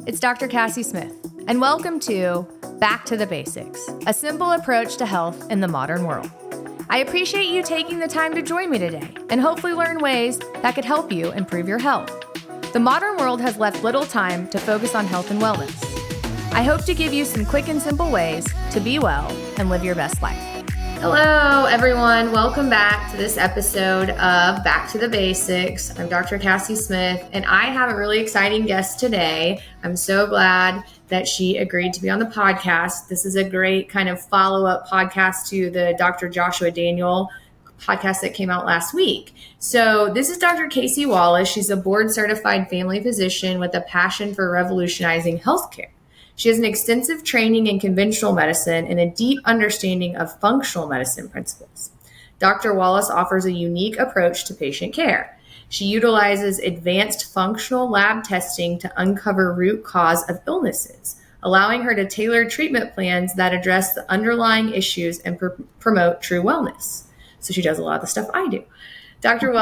It's Dr. Kacey Smith, and welcome to Back to the Basics, a simple approach to health in the modern world. I appreciate you taking the time to join me today and hopefully learn ways that could help you improve your health. The modern world has left little time to focus on health and wellness. I hope to give you some quick and simple ways to be well and live your best life. Hello, everyone. Welcome back to this episode of Back to the Basics. I'm Dr. Kacey Smith, and I have a really exciting guest today. I'm so glad that she agreed to be on the podcast. This is a great kind of follow-up podcast to the Dr. Joshua Daniel podcast that came out last week. So this is Dr. Kacey Wallace. She's a board-certified family physician with a passion for revolutionizing healthcare. She has an extensive training in conventional medicine and a deep understanding of functional medicine principles. Dr. Wallace offers a unique approach to patient care. She utilizes advanced functional lab testing to uncover root cause of illnesses, allowing her to tailor treatment plans that address the underlying issues and promote true wellness. So she does a lot of the stuff I do. Dr.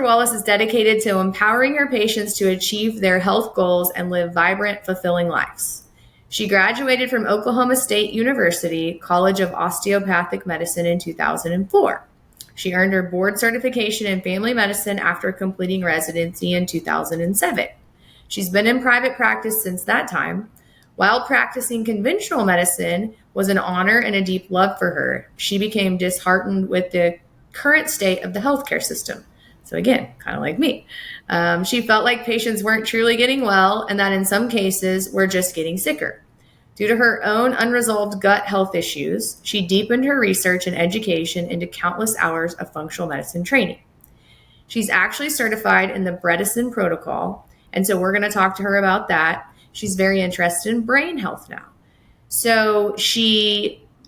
Wallace is dedicated to empowering her patients to achieve their health goals and live vibrant, fulfilling lives. She graduated from Oklahoma State University College of Osteopathic Medicine in 2004. She earned her board certification in family medicine after completing residency in 2007. She's been in private practice since that time. While practicing conventional medicine was an honor and a deep love for her, she became disheartened with the current state of the healthcare system. So again, kind of like me. She felt like patients weren't truly getting well and that in some cases were just getting sicker. Due to her own unresolved gut health issues, she deepened her research and education into countless hours of functional medicine training. She's actually certified in the Bredesen protocol, and so we're going to talk to her about that. She's very interested in brain health now. So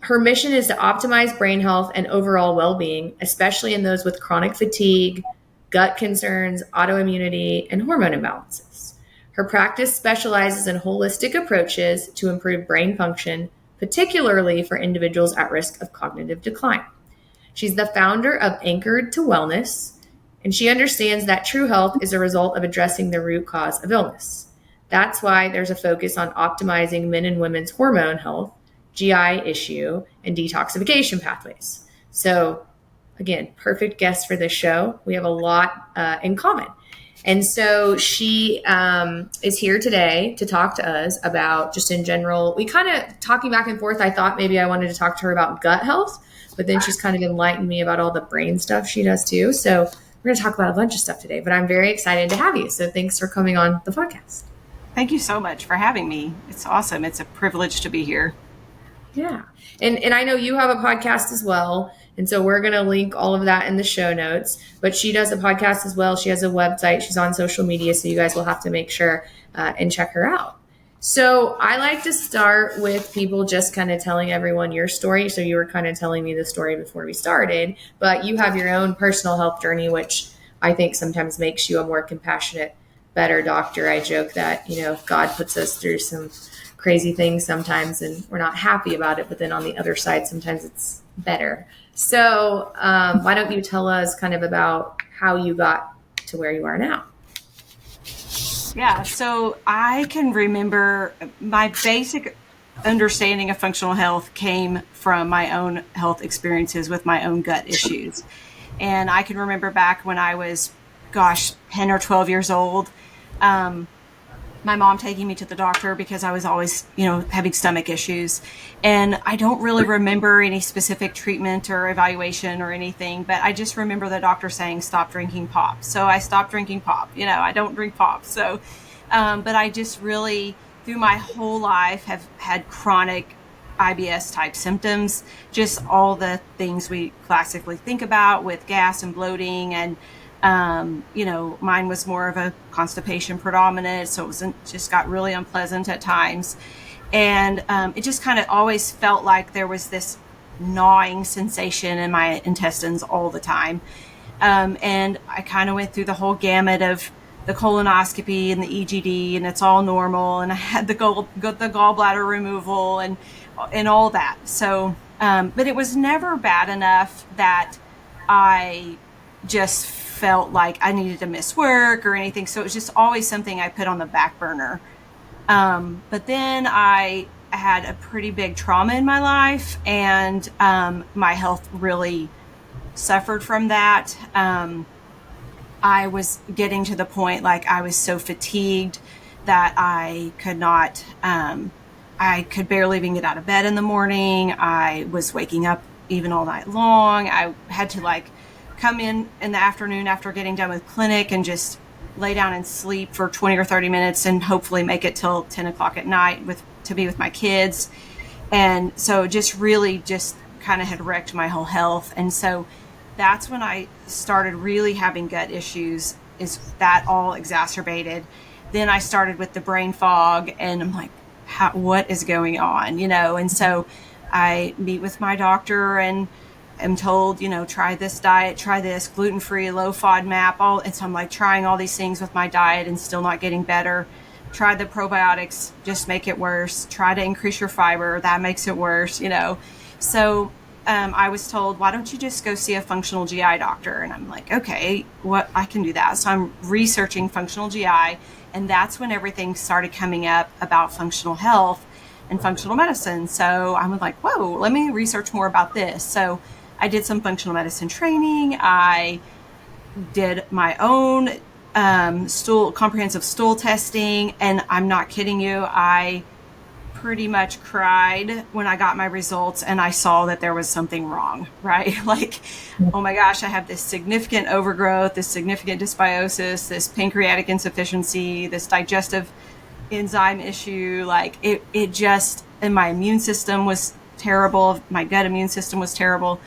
her mission is to optimize brain health and overall well-being, especially in those with chronic fatigue, gut concerns, autoimmunity, and hormone imbalances. Her practice specializes in holistic approaches to improve brain function, particularly for individuals at risk of cognitive decline. She's the founder of Anchored to Wellness, and she understands that true health is a result of addressing the root cause of illness. That's why there's a focus on optimizing men and women's hormone health, GI issue, and detoxification pathways. So again, perfect guest for this show. We have a lot in common. And so she is here today to talk to us about just in general, we kind of talking back and forth. I thought maybe I wanted to talk to her about gut health, but then she's kind of enlightened me about all the brain stuff she does too. So we're going to talk about a bunch of stuff today, but I'm very excited to have you. So thanks for coming on the podcast. Thank you so much for having me. It's awesome. It's a privilege to be here. Yeah. And I know you have a podcast as well. And so we're going to link all of that in the show notes. But she does a podcast as well. She has a website. She's on social media. So you guys will have to make sure and check her out. So I like to start with people just kind of telling everyone your story. So you were kind of telling me the story before we started. But you have your own personal health journey, which I think sometimes makes you a more compassionate, better doctor. I joke that, God puts us through some crazy things sometimes and we're not happy about it. But then on the other side, sometimes it's better. So why don't you tell us kind of about how you got to where you are now? Yeah, so I can remember my basic understanding of functional health came from my own health experiences with my own gut issues. And I can remember back when I was, 10 or 12 years old, my mom taking me to the doctor because I was always, having stomach issues. And I don't really remember any specific treatment or evaluation or anything, but I just remember the doctor saying, stop drinking pop. So I stopped drinking pop. I don't drink pop. So, but I just really, through my whole life, have had chronic IBS type symptoms, just all the things we classically think about with gas and bloating and mine was more of a constipation predominant, so just got really unpleasant at times. And it just kind of always felt like there was this gnawing sensation in my intestines all the time. And I kind of went through the whole gamut of the colonoscopy and the EGD, and it's all normal. And I had the gallbladder removal and all that. So, but it was never bad enough that I just felt like I needed to miss work or anything. So it was just always something I put on the back burner But then I had a pretty big trauma in my life, and my health really suffered from that. I was getting to the point like I was so fatigued that I could not, I could barely even get out of bed in the morning. I was waking up even all night long. I had to like come in the afternoon after getting done with clinic and just lay down and sleep for 20 or 30 minutes and hopefully make it till 10 o'clock at night to be with my kids. And so just really just kind of had wrecked my whole health. And so that's when I started really having gut issues, is that all exacerbated. Then I started with the brain fog, and I'm like, what is going on? And so I meet with my doctor and am told, try this diet, try this gluten-free, low FODMAP, and so I'm like trying all these things with my diet and still not getting better. Try the probiotics, just make it worse. Try to increase your fiber, that makes it worse, So I was told, why don't you just go see a functional GI doctor? And I'm like, okay, I can do that. So I'm researching functional GI, and that's when everything started coming up about functional health and functional medicine. So I was like, whoa, let me research more about this. So I did some functional medicine training. I did my own comprehensive stool testing, and I'm not kidding you, I pretty much cried when I got my results and I saw that there was something wrong, right? Like, oh my gosh, I have this significant overgrowth, this significant dysbiosis, this pancreatic insufficiency, this digestive enzyme issue. Like it just, and my immune system was terrible. My gut immune system was terrible.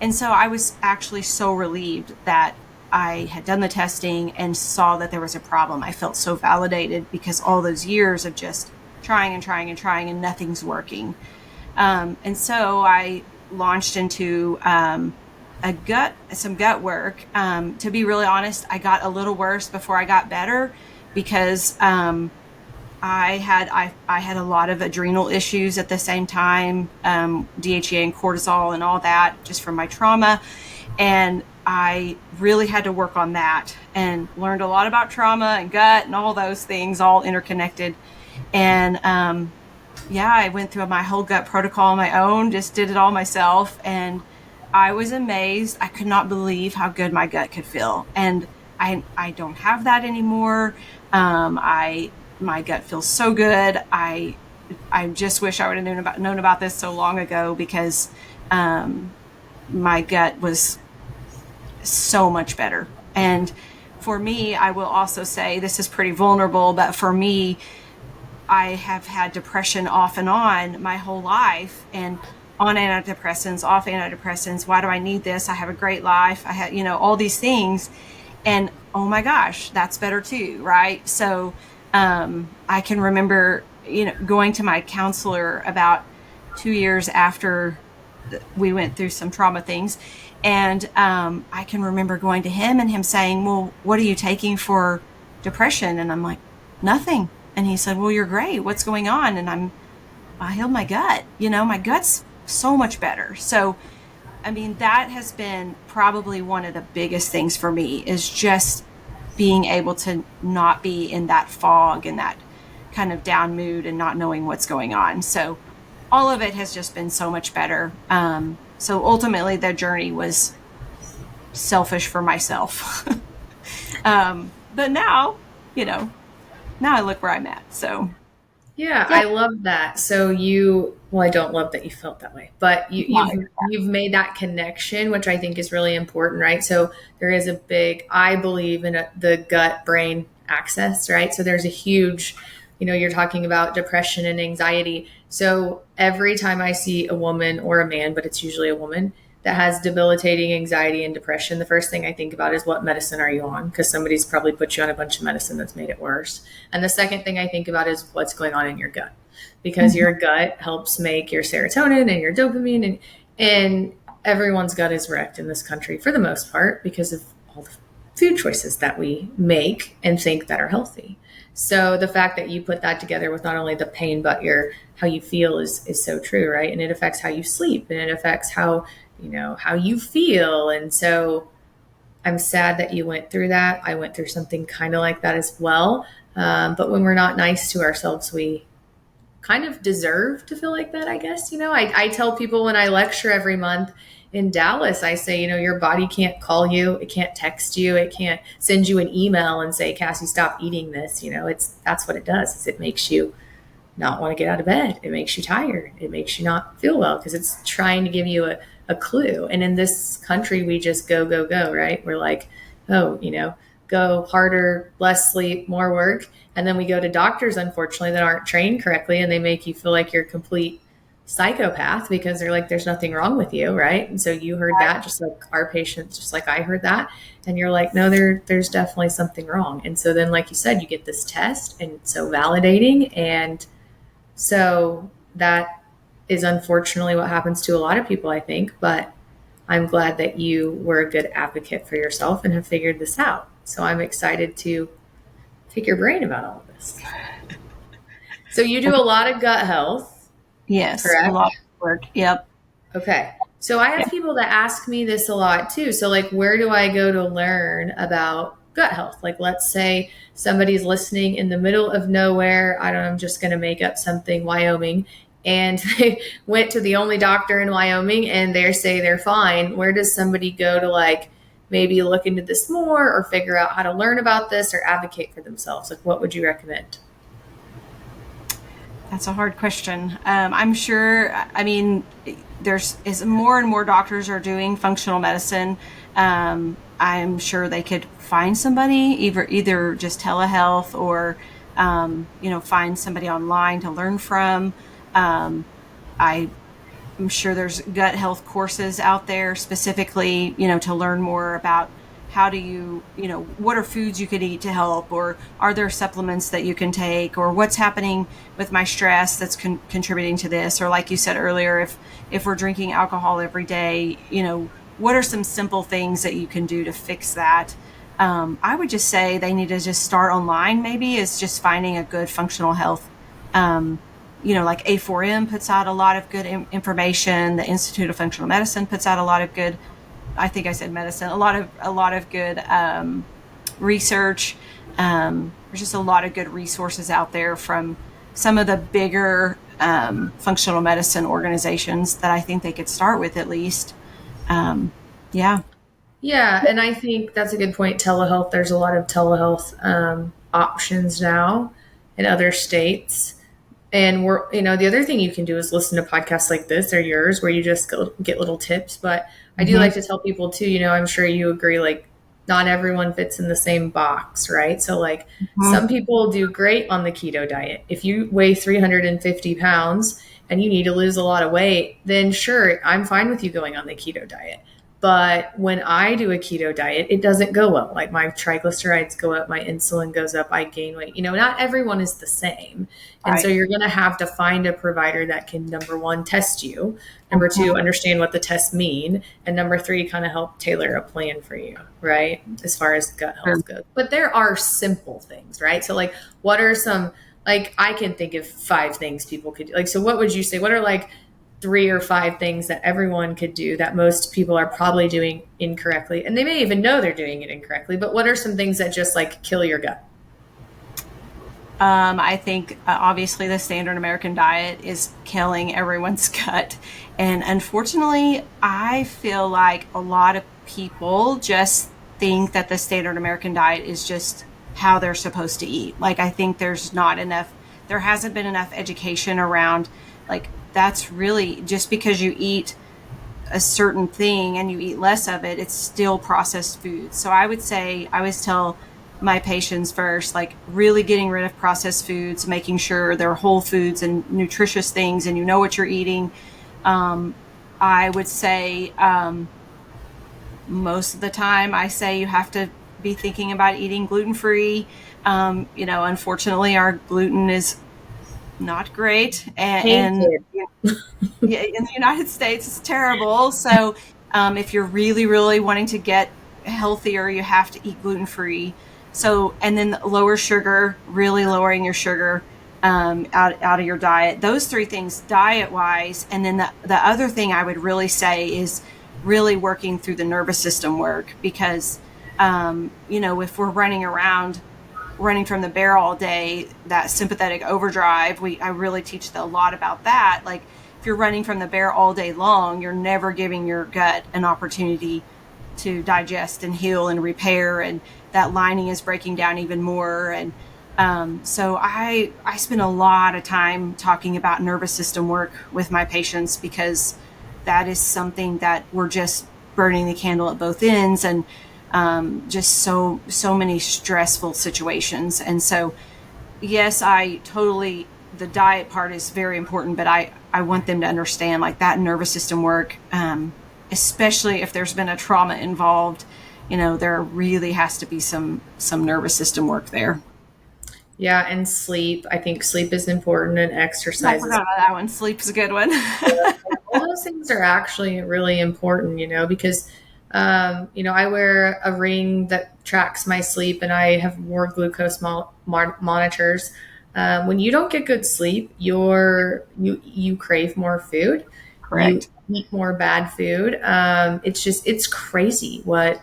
And so I was actually so relieved that I had done the testing and saw that there was a problem. I felt so validated because all those years of just trying and nothing's working. And so I launched into some gut work. To be really honest, I got a little worse before I got better because I had a lot of adrenal issues at the same time, DHEA and cortisol and all that, just from my trauma. And I really had to work on that and learned a lot about trauma and gut and all those things, all interconnected. And I went through my whole gut protocol on my own, just did it all myself. And I was amazed. I could not believe how good my gut could feel. And I don't have that anymore. My gut feels so good. I just wish I would have known about this so long ago, because my gut was so much better. And for me, I will also say, this is pretty vulnerable, but for me, I have had depression off and on my whole life, and on antidepressants, off antidepressants. Why do I need this? I have a great life. I had, all these things. And oh my gosh, that's better too, right? So I can remember, going to my counselor about 2 years after we went through some trauma things. And I can remember going to him and him saying, well, what are you taking for depression? And I'm like, nothing. And he said, well, you're great. What's going on? And I healed my gut. My gut's so much better. So, I mean, that has been probably one of the biggest things for me, is just being able to not be in that fog and that kind of down mood and not knowing what's going on. So all of it has just been so much better. So ultimately the journey was selfish for myself. But now, now I look where I'm at. So yeah, I love that. So I don't love that you felt that way, but you've made that connection, which I think is really important, right? So there is I believe in the gut brain axis, right? So there's a huge, you're talking about depression and anxiety. So every time I see a woman or a man, but it's usually a woman, that has debilitating anxiety and depression, the first thing I think about is, what medicine are you on? Because somebody's probably put you on a bunch of medicine that's made it worse. And the second thing I think about is what's going on in your gut, because your gut helps make your serotonin and your dopamine, and everyone's gut is wrecked in this country for the most part because of all the food choices that we make and think that are healthy. So the fact that you put that together with not only the pain, but how you feel is so true, right? And it affects how you sleep, and it affects how you feel. And so I'm sad that you went through that. I went through something kind of like that as well. But when we're not nice to ourselves, we kind of deserve to feel like that, I guess. I tell people when I lecture every month in Dallas, I say, your body can't call you, it can't text you, it can't send you an email and say, Cassie, stop eating this. That's what it does, is it makes you not want to get out of bed. It makes you tired. It makes you not feel well because it's trying to give you a clue. And in this country, we just go, go, go, right? We're like, oh, go harder, less sleep, more work. And then we go to doctors, unfortunately, that aren't trained correctly, and they make you feel like you're a complete psychopath because they're like, there's nothing wrong with you, right? And so you heard that, just like our patients, just like I heard that. And you're like, no, there's definitely something wrong. And so then, like you said, you get this test, and it's so validating. And so that is unfortunately what happens to a lot of people, I think. But I'm glad that you were a good advocate for yourself and have figured this out. So I'm excited to pick your brain about all of this. So you do a lot of gut health. Yes. Correct? A lot of work. Yep. Okay. So I have people that ask me this a lot too. So like, where do I go to learn about gut health? Like, let's say somebody's listening in the middle of nowhere. I don't know, I'm just going to make up something, Wyoming, and they went to the only doctor in Wyoming and they say they're fine. Where does somebody go to like maybe look into this more or figure out how to learn about this or advocate for themselves? Like, what would you recommend? That's a hard question. I'm sure, as more and more doctors are doing functional medicine, I'm sure they could find somebody, either just telehealth or, find somebody online to learn from. I'm sure there's gut health courses out there specifically, to learn more about how do you, what are foods you could eat to help, or are there supplements that you can take, or what's happening with my stress that's contributing to this? Or like you said earlier, if we're drinking alcohol every day, what are some simple things that you can do to fix that? I would just say they need to just start online, maybe, is just finding a good functional health. Like A4M puts out a lot of good information. The Institute of Functional Medicine puts out a lot of good, I think I said medicine, a lot of good research. There's just a lot of good resources out there from some of the bigger functional medicine organizations that I think they could start with at least. Yeah, and I think that's a good point. Telehealth, there's a lot of telehealth options now in other states. And the other thing you can do is listen to podcasts like this or yours where you just get little tips. But I do like to tell people too, I'm sure you agree, like not everyone fits in the same box, right? So like some people do great on the keto diet. If you weigh 350 pounds and you need to lose a lot of weight, then sure, I'm fine with you going on the keto diet. But when I do a keto diet, it doesn't go well. Like my triglycerides go up, my insulin goes up, I gain weight. Not everyone is the same. And so you're going to have to find a provider that can, number one, test you. Number two, understand what the tests mean. And number three, kind of help tailor a plan for you, right? As far as gut health goes. But there are simple things, right? So like, what are some, like, I can think of 5 things people could do. Like, so what would you say? What are like 3 or 5 things that everyone could do that most people are probably doing incorrectly? And they may even know they're doing it incorrectly, but what are some things that just like kill your gut? I think obviously the standard American diet is killing everyone's gut. And unfortunately, I feel like a lot of people just think that the standard American diet is just how they're supposed to eat. Like, I think there hasn't been enough education around, like, that's really just because you eat a certain thing and you eat less of it, it's still processed food. So I would say, I always tell my patients first, like really getting rid of processed foods, making sure they're whole foods and nutritious things and you know what you're eating. I would say most of the time I say you have to be thinking about eating gluten-free. Unfortunately our gluten is not great, and in the United States it's terrible. So if you're really, really wanting to get healthier, you have to eat gluten-free. So, and then lower sugar, really lowering your sugar out of your diet. Those 3 things diet-wise. And then the other thing I would really say is really working through the nervous system work, because, if we're running around running from the bear all day, that sympathetic overdrive, I really teach a lot about that. Like, if you're running from the bear all day long, you're never giving your gut an opportunity to digest and heal and repair, and that lining is breaking down even more. And so I spend a lot of time talking about nervous system work with my patients, because that is something that we're just burning the candle at both ends, and just so many stressful situations. And so, yes, the diet part is very important, but I want them to understand, like, that nervous system work, especially if there's been a trauma involved, there really has to be some nervous system work there. Yeah, and sleep. I think sleep is important, and exercise. I forgot about that one. Sleep's a good one. All those things are actually really important, because, I wear a ring that tracks my sleep, and I have more glucose monitors. When you don't get good sleep, you crave more food. Correct. You eat more bad food. It's crazy what,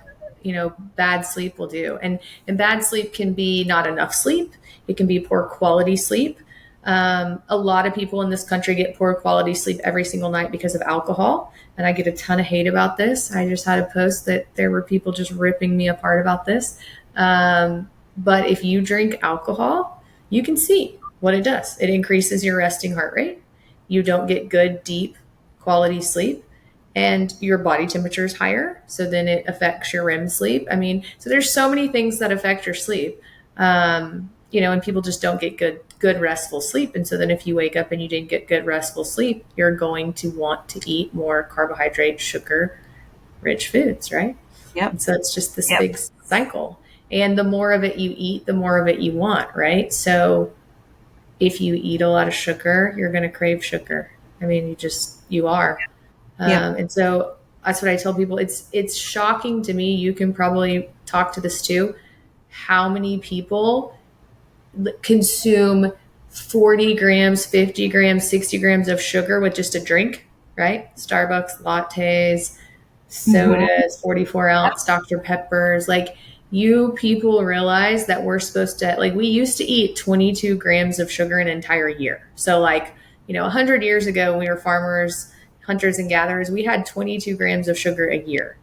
bad sleep will do. And bad sleep can be not enough sleep. It can be poor quality sleep. A lot of people in this country get poor quality sleep every single night because of alcohol. And I get a ton of hate about this. I just had a post that there were people just ripping me apart about this. But if you drink alcohol, you can see what it does. It increases your resting heart rate. You don't get good, deep quality sleep, and your body temperature is higher. So then it affects your REM sleep. I mean, so there's so many things that affect your sleep. And people just don't get good restful sleep. And so then if you wake up and you didn't get good restful sleep, you're going to want to eat more carbohydrate, sugar rich foods, right? Yep. And so it's just this big cycle. And the more of it you eat, the more of it you want, right? So if you eat a lot of sugar, you're going to crave sugar. I mean, you are. And so that's what I tell people. It's shocking to me. You can probably talk to this too. How many people consume 40 grams, 50 grams, 60 grams of sugar with just a drink, right? Starbucks lattes, sodas, 44 ounce Dr. Peppers. Like, you people realize that we're supposed to, like, we used to eat 22 grams of sugar an entire year. So 100 years ago, when we were farmers, hunters and gatherers, we had 22 grams of sugar a year.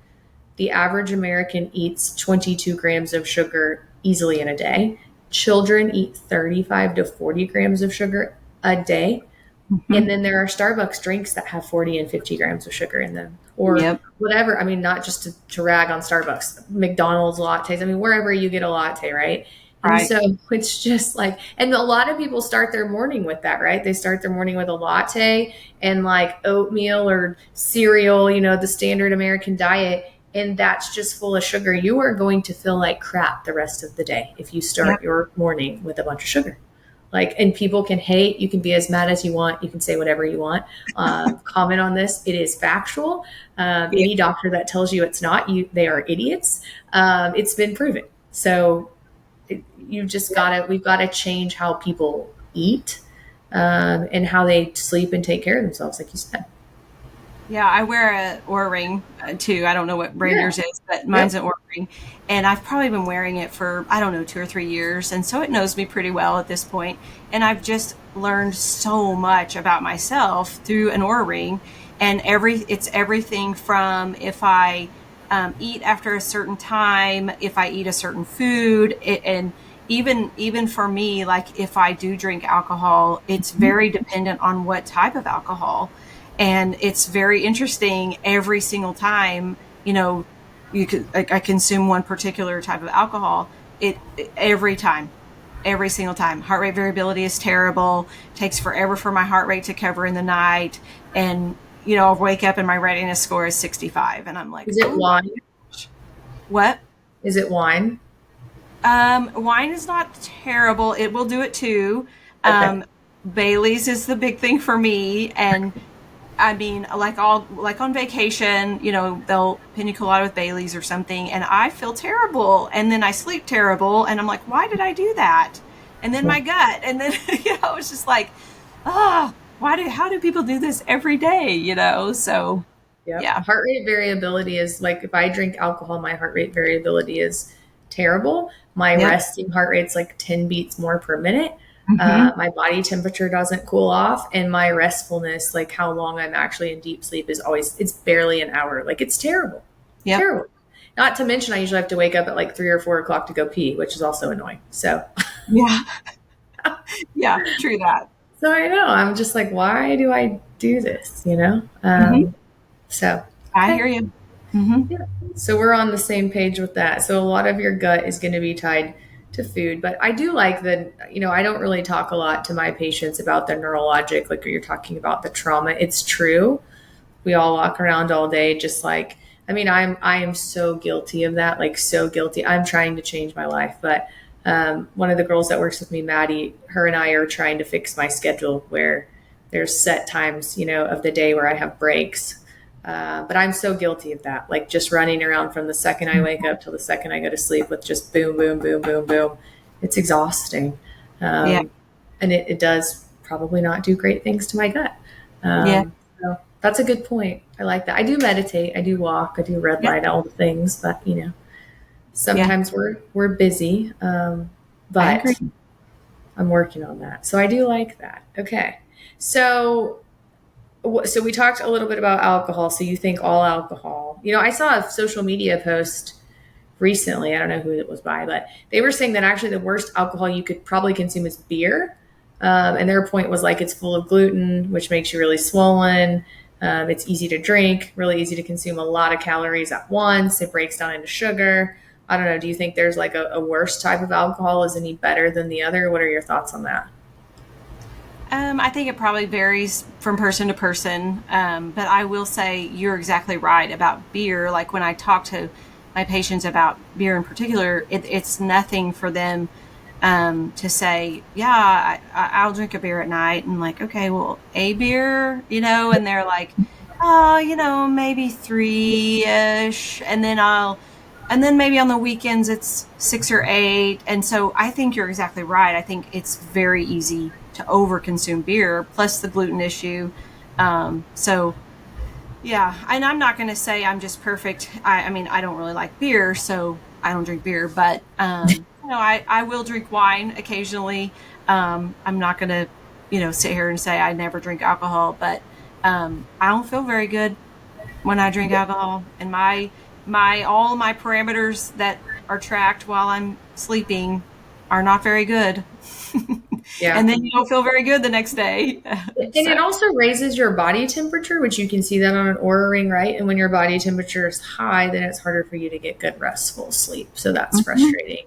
The average American eats 22 grams of sugar easily in a day. Children eat 35 to 40 grams of sugar a day. Mm-hmm. And then there are Starbucks drinks that have 40 and 50 grams of sugar in them, or whatever. I mean, not just to rag on Starbucks, McDonald's lattes. I mean, wherever you get a latte, right? And so it's just like, and a lot of people start their morning with that, right? They start their morning with a latte and like oatmeal or cereal, the standard American diet. And that's just full of sugar. You are going to feel like crap the rest of the day if you start your morning with a bunch of sugar. And people can hate, you can be as mad as you want. You can say whatever you want. Comment on this. It is factual. Any doctor that tells you it's not, they are idiots. It's been proven. So we've got to change how people eat, and how they sleep and take care of themselves, like you said. Yeah, I wear a Oura ring too. I don't know what brand yours is, but mine's an Oura ring. And I've probably been wearing it for, 2 or 3 years. And so it knows me pretty well at this point. And I've just learned so much about myself through an Oura ring. And it's everything from if I eat after a certain time, if I eat a certain food, and even for me, like if I do drink alcohol, it's very dependent on what type of alcohol. And it's very interesting every single time, I consume one particular type of alcohol, every single time. Heart rate variability is terrible. Takes forever for my heart rate to cover in the night. And, I'll wake up and my readiness score is 65. And I'm like, is it wine? What? Is it wine? Wine is not terrible. It will do it too. Okay. Bailey's is the big thing for me. And I mean, like on vacation, they'll pina colada with Bailey's or something, and I feel terrible, and then I sleep terrible, and I'm like, why did I do that? And then my gut, and then it's just like, how do people do this every day? So yeah. Heart rate variability is like, if I drink alcohol, my heart rate variability is terrible. My Yep. resting heart rate's like 10 beats more per minute. My body temperature doesn't cool off, and my restfulness, like how long I'm actually in deep sleep, is always, it's barely an hour. Like it's terrible. Yep. Terrible. Not to mention, I usually have to wake up at like 3 or 4 o'clock to go pee, which is also annoying. So, Yeah. Yeah, true that. so I know, I'm just like, why do I do this? So, I okay. hear you. Mm-hmm. Yeah. So we're on the same page with that. So a lot of your gut is going to be tied to food, but I do like that, I don't really talk a lot to my patients about the neurologic, like you're talking about the trauma. It's true. We all walk around all day, just like, I am so guilty of that. Like so guilty. I'm trying to change my life, but one of the girls that works with me, Maddie, her and I are trying to fix my schedule where there's set times, of the day where I have breaks. But I'm so guilty of that. Like just running around from the second I wake up till the second I go to sleep with just boom, boom, boom, boom, boom. It's exhausting. Yeah. And it does probably not do great things to my gut. Yeah. So that's a good point. I like that. I do meditate. I do walk. I do red light, all the things, but sometimes we're busy. But I'm working on that. So I do like that. Okay. So we talked a little bit about alcohol. So you think all alcohol, I saw a social media post recently. I don't know who it was by, but they were saying that actually the worst alcohol you could probably consume is beer. And their point was like, it's full of gluten, which makes you really swollen. It's easy to drink, really easy to consume a lot of calories at once. It breaks down into sugar. I don't know. Do you think there's like a worse type of alcohol is any better than the other? What are your thoughts on that? I think it probably varies from person to person. But I will say you're exactly right about beer. Like when I talk to my patients about beer in particular, it's nothing for them to say, yeah, I'll drink a beer at night. And like, okay, well, a beer, and they're like, oh, maybe 3-ish. And then maybe on the weekends it's 6 or 8. And so I think you're exactly right. I think it's very easy to overconsume beer, plus the gluten issue. So yeah, and I'm not going to say I'm just perfect. I don't really like beer, so I don't drink beer, but, I will drink wine occasionally. I'm not going to, sit here and say I never drink alcohol, but, I don't feel very good when I drink alcohol, and all my parameters that are tracked while I'm sleeping are not very good. Yeah. And then you don't feel very good the next day. And it also raises your body temperature, which you can see that on an Oura ring, right? And when your body temperature is high, then it's harder for you to get good restful sleep. So that's frustrating.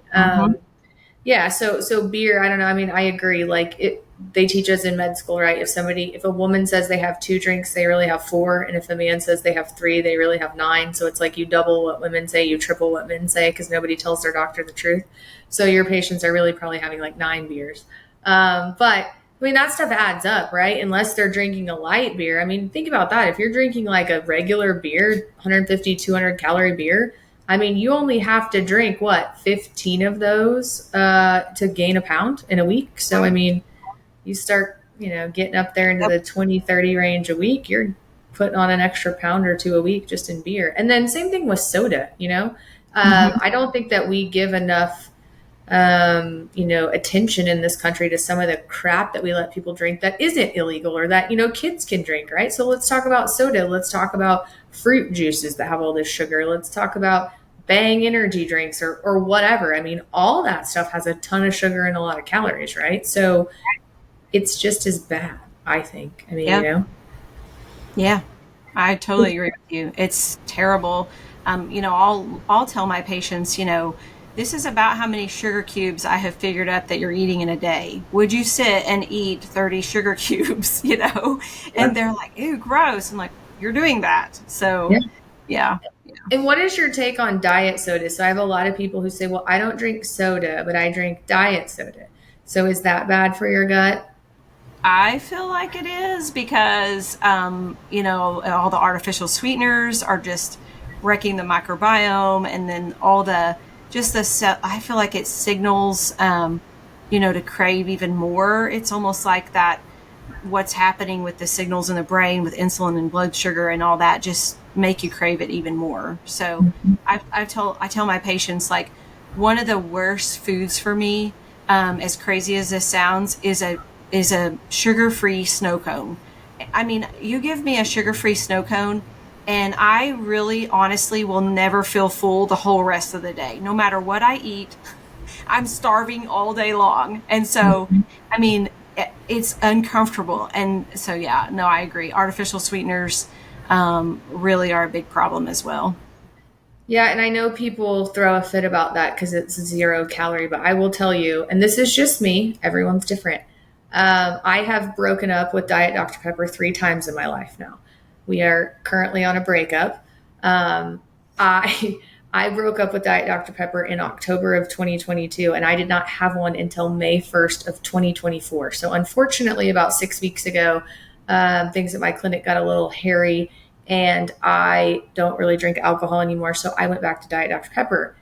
Yeah. So beer, I don't know. I agree. Like they teach us in med school, right? If a woman says they have 2 drinks, they really have 4. And if a man says they have 3, they really have 9. So it's like you double what women say, you triple what men say, because nobody tells their doctor the truth. So your patients are really probably having like 9 beers. But that stuff adds up, right? Unless they're drinking a light beer. think about that. If you're drinking like a regular beer, 150, 200 calorie beer, you only have to drink 15 of those, to gain a pound in a week. So, you start, getting up there into the 20, 30 range a week, you're putting on an extra pound or 2 a week just in beer. And then same thing with soda, I don't think that we give enough attention in this country to some of the crap that we let people drink that isn't illegal or that, kids can drink, right? So let's talk about soda. Let's talk about fruit juices that have all this sugar. Let's talk about Bang energy drinks or whatever. All that stuff has a ton of sugar and a lot of calories, right? So it's just as bad, I think. Yeah, I totally agree with you. It's terrible. I'll tell my patients, this is about how many sugar cubes I have figured out that you're eating in a day. Would you sit and eat 30 sugar cubes, And they're like, ew, gross. I'm like, you're doing that. So, yeah. And what is your take on diet soda? So I have a lot of people who say, well, I don't drink soda, but I drink diet soda. So is that bad for your gut? I feel like it is because, all the artificial sweeteners are just wrecking the microbiome, and then all I feel like it signals, to crave even more. It's almost like that, what's happening with the signals in the brain with insulin and blood sugar and all that just make you crave it even more. So I tell my patients, like, one of the worst foods for me, as crazy as this sounds, is a sugar-free snow cone. I mean, you give me a sugar-free snow cone, and I really honestly will never feel full the whole rest of the day. No matter what I eat, I'm starving all day long. And so, I mean, it's uncomfortable. And so, yeah, no, I agree. Artificial sweeteners really are a big problem as well. Yeah, and I know people throw a fit about that because it's 0 calorie, but I will tell you, and this is just me, everyone's different. I have broken up with Diet Dr. Pepper 3 times in my life now. We are currently on a breakup. I I broke up with Diet Dr. Pepper in October of 2022, and I did not have one until May 1st of 2024. So unfortunately, about 6 weeks ago, things at my clinic got a little hairy, and I don't really drink alcohol anymore. So I went back to Diet Dr. Pepper,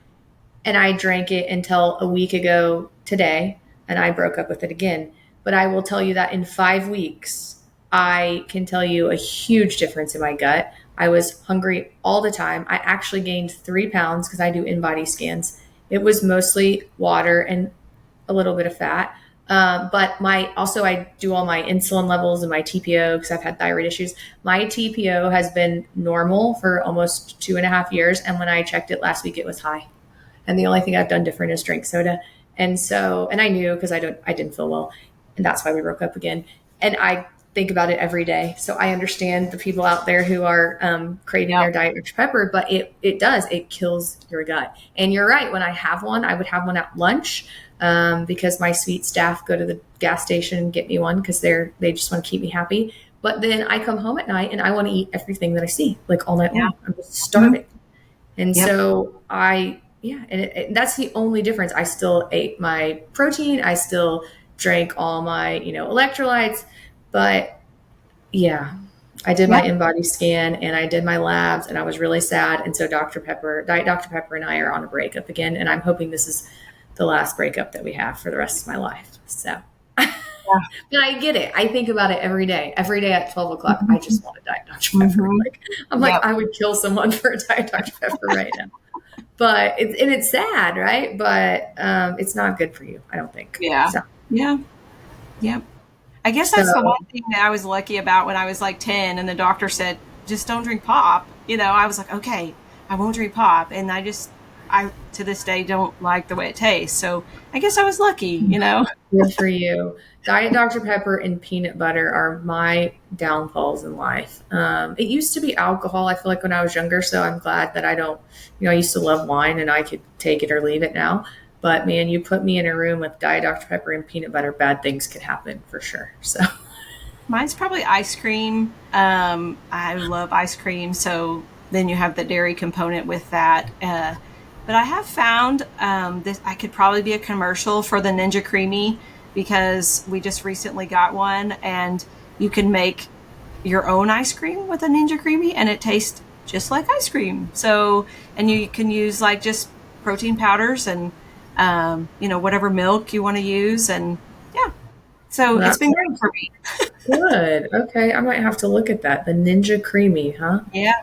and I drank it until a week ago today, and I broke up with it again. But I will tell you that in 5 weeks, I can tell you a huge difference in my gut. I was hungry all the time. I actually gained 3 pounds because I do in-body scans. It was mostly water and a little bit of fat. But I do all my insulin levels and my TPO because I've had thyroid issues. My TPO has been normal for almost 2.5 years. And when I checked it last week, it was high. And the only thing I've done different is drink soda. And I knew because I didn't feel well. And that's why we broke up again. And I think about it every day. So I understand the people out there who are craving their Diet Dr. Pepper, but it kills your gut. And you're right. When I have one, I would have one at lunch because my sweet staff go to the gas station and get me one because they just want to keep me happy. But then I come home at night and I want to eat everything that I see, like all night long. I'm just starving. And so that's the only difference. I still ate my protein. I still drank all my, electrolytes. But yeah, I did my in-body scan and I did my labs and I was really sad. And so Diet Dr. Pepper and I are on a breakup again. And I'm hoping this is the last breakup that we have for the rest of my life. So but I get it. I think about it every day. Every day at 12 o'clock, I just want a Diet Dr. Pepper. I would kill someone for a Diet Dr. Pepper right now. But it's sad, right? But it's not good for you, I don't think. Yeah. So. Yeah. Yep. I guess that's the one thing that I was lucky about when I was like 10 and the doctor said, just don't drink pop. I was like, okay, I won't drink pop. And I to this day don't like the way it tastes. So I guess I was lucky, Good for you. Diet Dr. Pepper and peanut butter are my downfalls in life. It used to be alcohol, I feel like, when I was younger. So I'm glad that I don't, I used to love wine and I could take it or leave it now. But man, you put me in a room with Diet Dr. Pepper and peanut butter, bad things could happen for sure. So mine's probably ice cream. I love ice cream. So then you have the dairy component with that. But I have found this, I could probably be a commercial for the Ninja Creamy because we just recently got one and you can make your own ice cream with a Ninja Creamy and it tastes just like ice cream. So, and you can use like just protein powders and whatever milk you want to use. And so it's been great for me. Good. Okay. I might have to look at that. The Ninja Creamy, huh? Yeah.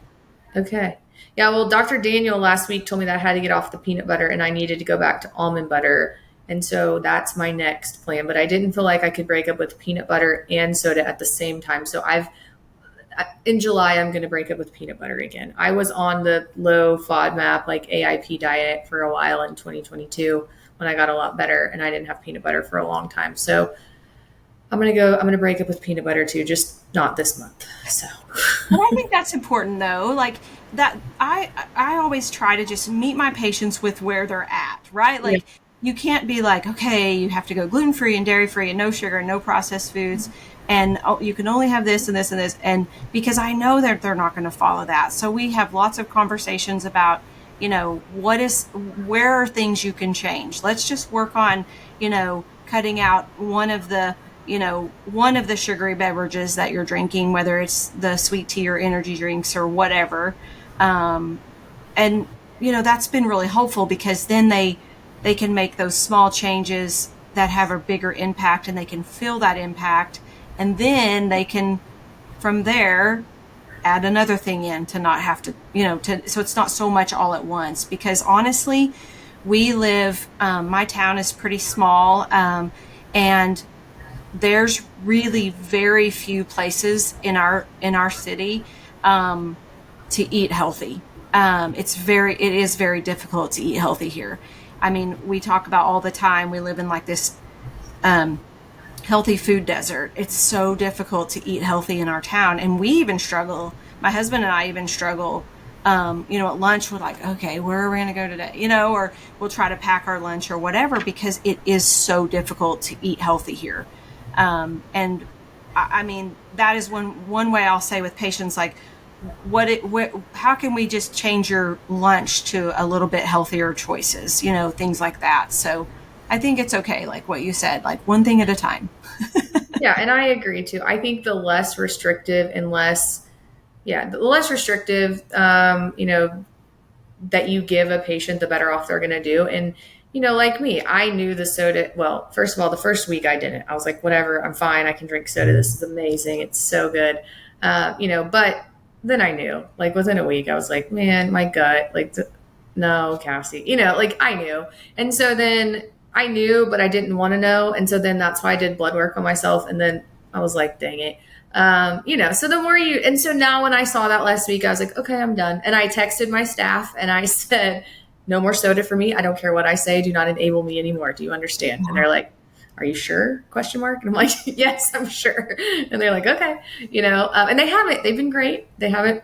Okay. Yeah. Well, Dr. Daniel last week told me that I had to get off the peanut butter and I needed to go back to almond butter. And so that's my next plan, but I didn't feel like I could break up with peanut butter and soda at the same time. So in July, I'm going to break up with peanut butter again. I was on the low FODMAP, like AIP diet for a while in 2022 when I got a lot better and I didn't have peanut butter for a long time. So I'm going to break up with peanut butter too, just not this month. So well, I think that's important though. Like that, I always try to just meet my patients with where they're at, right? Like you can't be like, okay, you have to go gluten-free and dairy-free and no sugar and no processed foods. And you can only have this and this and this. And because I know that they're not going to follow that. So we have lots of conversations about, where are things you can change? Let's just work on, cutting out one of the sugary beverages that you're drinking, whether it's the sweet tea or energy drinks or whatever. And, that's been really helpful because then they can make those small changes that have a bigger impact and they can feel that impact. And then they can, from there, add another thing in to not have to, so it's not so much all at once. Because honestly, we live, my town is pretty small, and there's really very few places in our city to eat healthy. It is very difficult to eat healthy here. I mean, we talk about all the time, we live in like this healthy food desert. It's so difficult to eat healthy in our town. And we even struggle. My husband and I even struggle. At lunch, we're like, okay, where are we going to go today? Or we'll try to pack our lunch or whatever, because it is so difficult to eat healthy here. And I mean, that is one way I'll say with patients, like, how can we just change your lunch to a little bit healthier choices, things like that. So I think it's okay. Like what you said, like one thing at a time. Yeah. And I agree too. I think the less restrictive, that you give a patient, the better off they're going to do. And, like me, I knew the soda. Well, first of all, the first week I didn't. I was like, whatever, I'm fine. I can drink soda. This is amazing. It's so good. But then I knew, like within a week, I was like, man, my gut, like, no, Cassie, like I knew. And so then I knew, but I didn't want to know. And so then that's why I did blood work on myself. And then I was like, dang it. So the more and so now when I saw that last week, I was like, okay, I'm done. And I texted my staff and I said, no more soda for me. I don't care what I say. Do not enable me anymore. Do you understand? And they're like, are you sure? ? And I'm like, yes, I'm sure. And they're like, okay, and they haven't, they've been great. They haven't,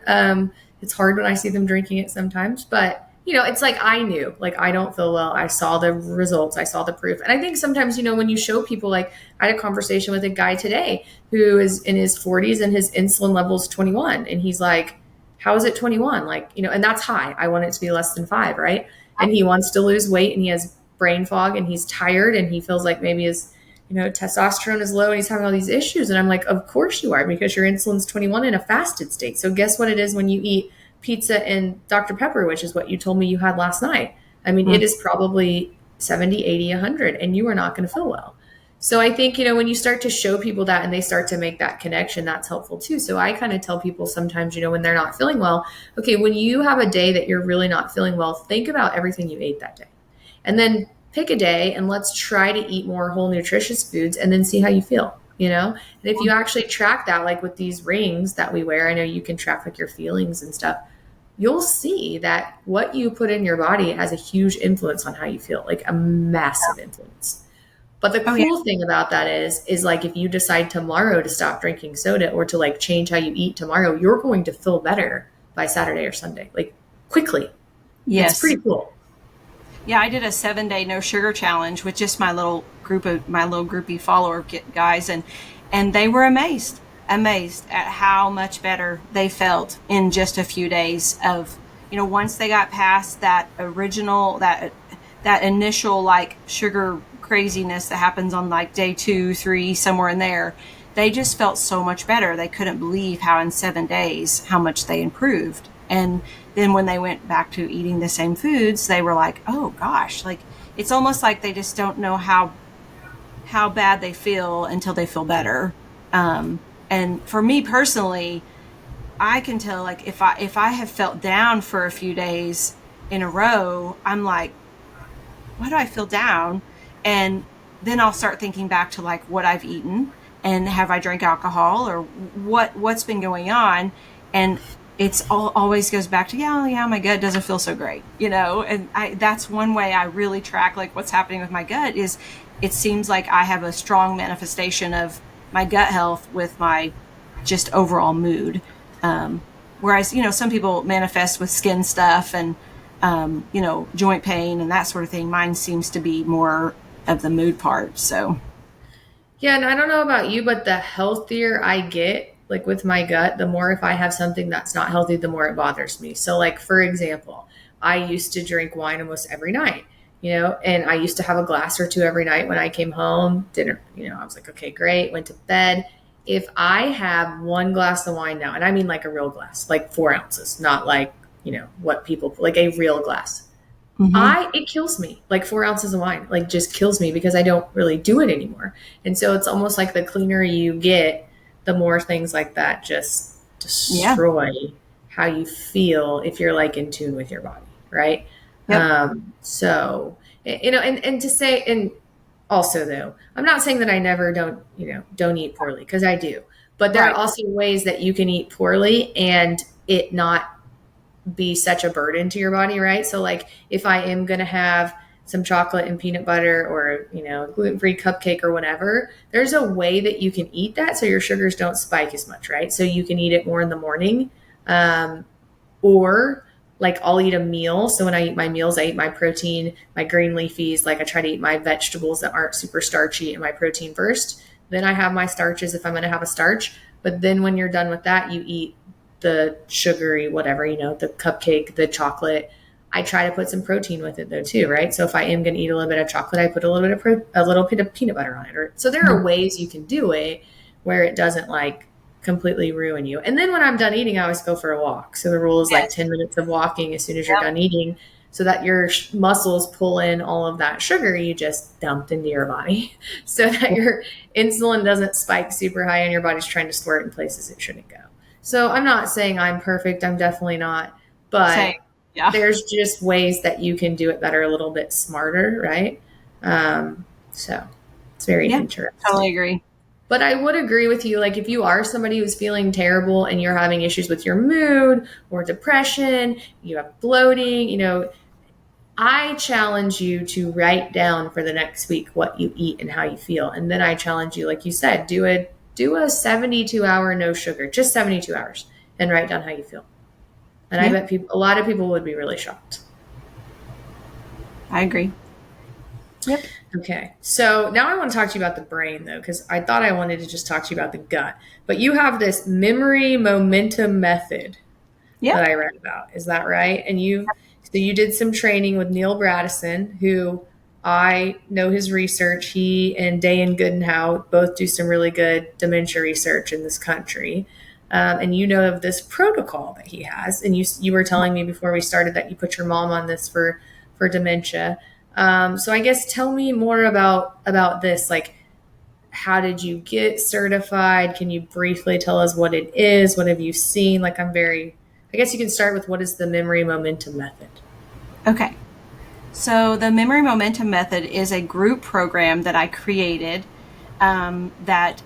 it's hard when I see them drinking it sometimes, but it's like, I knew, like, I don't feel well. I saw the results. I saw the proof. And I think sometimes, when you show people, like I had a conversation with a guy today who is in his 40s and his insulin level is 21. And he's like, how is it 21? Like, and that's high. I want it to be less than 5. Right. And he wants to lose weight and he has brain fog and he's tired and he feels like maybe his, testosterone is low and he's having all these issues. And I'm like, of course you are, because your insulin's 21 in a fasted state. So guess what it is when you eat pizza and Dr. Pepper, which is what you told me you had last night. I mean, It is probably 70, 80, 100, and you are not going to feel well. So I think, when you start to show people that and they start to make that connection, that's helpful too. So I kind of tell people sometimes, when they're not feeling well, okay, when you have a day that you're really not feeling well, think about everything you ate that day. And then pick a day and let's try to eat more whole nutritious foods and then see how you feel, And if you actually track that, like with these rings that we wear, I know you can track like your feelings and stuff. You'll see that what you put in your body has a huge influence on how you feel, like a massive influence. But the cool thing about that is like, if you decide tomorrow to stop drinking soda or to like change how you eat tomorrow, you're going to feel better by Saturday or Sunday, like quickly. Yes. It's pretty cool. Yeah. I did a 7-day no sugar challenge with just my little groupie follower guys. And they were amazed at how much better they felt in just a few days of, once they got past that initial like sugar craziness that happens on like day 2, 3, somewhere in there, they just felt so much better. They couldn't believe how in 7 days, how much they improved. And then when they went back to eating the same foods, they were like, oh gosh, like it's almost like they just don't know how bad they feel until they feel better. And for me personally, I can tell, like, if I have felt down for a few days in a row, I'm like, why do I feel down? And then I'll start thinking back to like what I've eaten and have I drank alcohol or what's been going on. And it's always goes back to, my gut doesn't feel so great, and that's one way I really track like what's happening with my gut is it seems like I have a strong manifestation of my gut health with my just overall mood. Whereas, some people manifest with skin stuff and, joint pain and that sort of thing. Mine seems to be more of the mood part. So. Yeah. And I don't know about you, but the healthier I get, like with my gut, the more if I have something that's not healthy, the more it bothers me. So like, for example, I used to drink wine almost every night, and I used to have a glass or 2 every night when I came home, dinner, I was like, okay, great. Went to bed. If I have 1 glass of wine now, and I mean like a real glass, like 4 ounces, not like, what people, like a real glass, it kills me. Like 4 ounces of wine, like just kills me because I don't really do it anymore. And so it's almost like the cleaner you get, the more things like that just destroy how you feel if you're like in tune with your body. Right. Yep. So, and to say, and also though, I'm not saying that I never don't eat poorly, because I do, but there are Right. also ways that you can eat poorly and it not be such a burden to your body, right? So like if I am going to have some chocolate and peanut butter, or, gluten-free cupcake or whatever, there's a way that you can eat that so your sugars don't spike as much, right? So you can eat it more in the morning. Or like I'll eat a meal. So when I eat my meals, I eat my protein, my green leafies. Like I try to eat my vegetables that aren't super starchy and my protein first. Then I have my starches if I'm going to have a starch. But then when you're done with that, you eat the sugary, whatever, the cupcake, the chocolate. I try to put some protein with it though too, right? So if I am going to eat a little bit of chocolate, I put a little bit of a little bit of peanut butter on it. Or so there are ways you can do it where it doesn't like completely ruin you. And then when I'm done eating, I always go for a walk. So the rule is like Yes. 10 minutes of walking as soon as you're Yep. done eating, so that your muscles pull in all of that sugar you just dumped into your body, so that your insulin doesn't spike super high and your body's trying to store it in places it shouldn't go. So I'm not saying I'm perfect. I'm definitely not. Same. But Yeah. there's just ways that you can do it that are a little bit smarter, right? So it's very Yeah. interesting. Totally agree. But I would agree with you. Like, if you are somebody who's feeling terrible and you're having issues with your mood or depression, you have bloating, I challenge you to write down for the next week what you eat and how you feel. And then I challenge you, like you said, do a 72-hour no sugar, just 72 hours, and write down how you feel. And I Yeah. bet a lot of people would be really shocked. I agree. Yep. Okay. So now I want to talk to you about the brain, though, because I thought I wanted to just talk to you about the gut. But you have this memory momentum method that Yep. I read about. Is that right? So you did some training with Neil Bradison, who I know his research. He and Dayan Goodenhow both do some really good dementia research in this country. And you know of this protocol that he has. And you were telling me before we started that you put your mom on this for dementia. So I guess tell me more about this. Like, how did you get certified? Can you briefly tell us what it is? What have you seen? Like, I guess you can start with, what is the memory momentum method? Okay. So the memory momentum method is a group program that I created that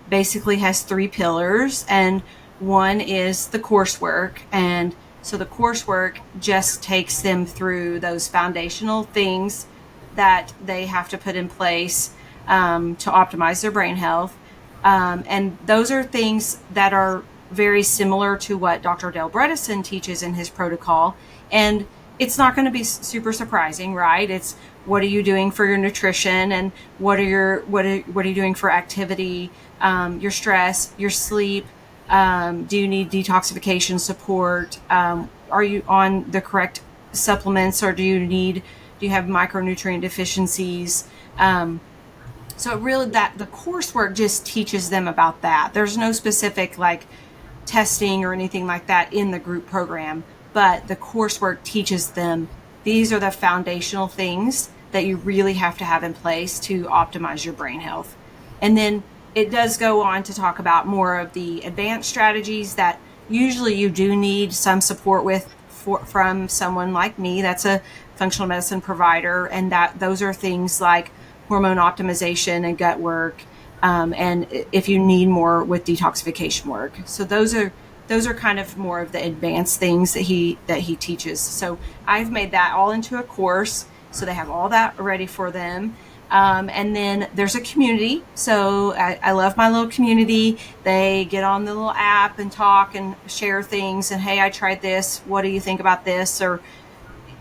basically has three pillars, and one is the coursework. And so the coursework just takes them through those foundational things that they have to put in place to optimize their brain health. And those are things that are very similar to what Dr. Dale Bredesen teaches in his protocol. And it's not going to be super surprising, right? It's what are you doing for your nutrition, and what are you doing for activity, your stress, your sleep. Do you need detoxification support? Are you on the correct supplements, or do you have micronutrient deficiencies? So really, that the coursework just teaches them about that. There's no specific like testing or anything like that in the group program, but the coursework teaches them these are the foundational things that you really have to have in place to optimize your brain health. And then it does go on to talk about more of the advanced strategies that usually you do need some support with from someone like me that's a functional medicine provider, and that those are things like hormone optimization and gut work, and if you need more with detoxification work. So those are kind of more of the advanced things that he teaches. So I've made that all into a course, so they have all that ready for them. And then there's a community. So I love my little community. They get on the little app and talk and share things. And hey, I tried this. What do you think about this? Or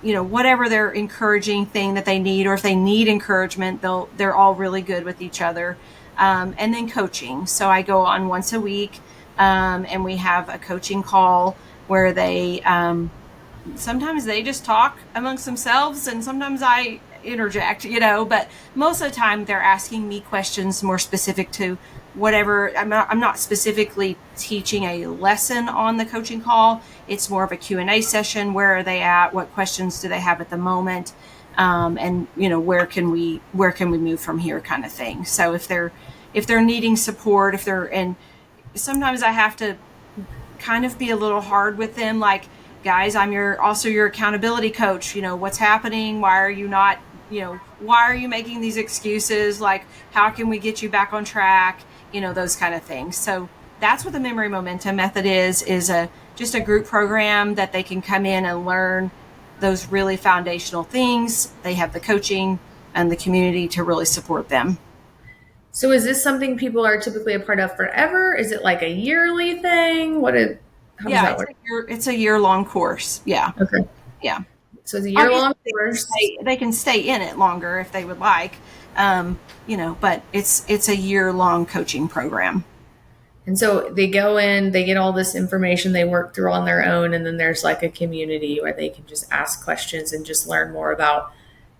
whatever their encouraging thing that they need, or if they need encouragement, they're all really good with each other. And then coaching. So I go on once a week, and we have a coaching call where they sometimes they just talk amongst themselves, and sometimes I interject, but most of the time they're asking me questions more specific to whatever. I'm not specifically teaching a lesson on the coaching call. It's more of a Q&A session. Where are they at? What questions do they have at the moment? And where can we move from here, kind of thing. So if they're needing support, and sometimes I have to kind of be a little hard with them, like, guys, I'm also your accountability coach. What's happening? Why are you not, why are you making these excuses? Like, how can we get you back on track? Those kind of things. So that's what the Memory Momentum Method is just a group program that they can come in and learn those really foundational things. They have the coaching and the community to really support them. So is this something people are typically a part of forever? Is it like a yearly thing? How does that work? It's a year-long course. Yeah. Okay. Yeah. So it's a year-long course. They can stay in it longer if they would like, but it's a year-long coaching program. And so they go in, they get all this information, they work through on their own, and then there's like a community where they can just ask questions and just learn more about,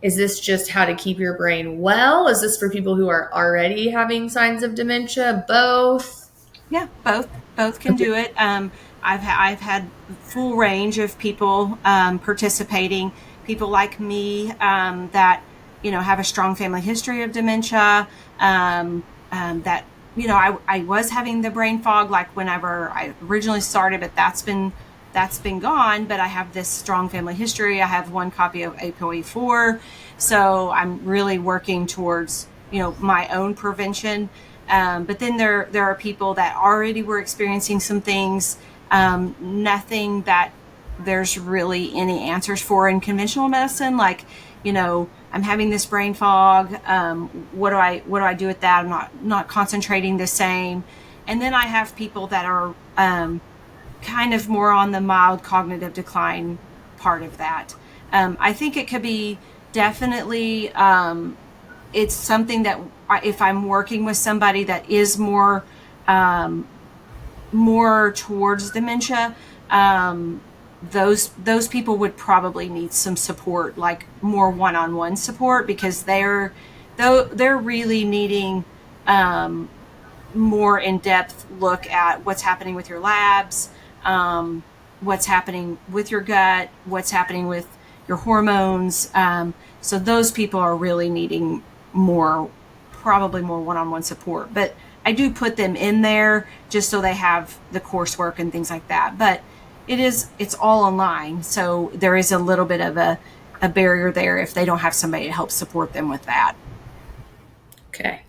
is this just how to keep your brain well? Is this for people who are already having signs of dementia? Both? Yeah, both can do it. I've had full range of people participating, people like me that, have a strong family history of dementia, that, I was having the brain fog like whenever I originally started, but that's been gone. But I have this strong family history. I have one copy of ApoE4. So I'm really working towards, my own prevention. But then there are people that already were experiencing some things, nothing that there's really any answers for in conventional medicine. Like, I'm having this brain fog. What do I do with that? I'm not concentrating the same. And then I have people that are kind of more on the mild cognitive decline part of that. I think it could be definitely, it's something that if I'm working with somebody that is more towards dementia, those people would probably need some support, like more one-on-one support, because they're really needing more in-depth look at what's happening with your labs, what's happening with your gut, what's happening with your hormones. So those people are really needing probably more one-on-one support. But I do put them in there just so they have the coursework and things like that. But it's all online. So there is a little bit of a barrier there if they don't have somebody to help support them with that. Okay.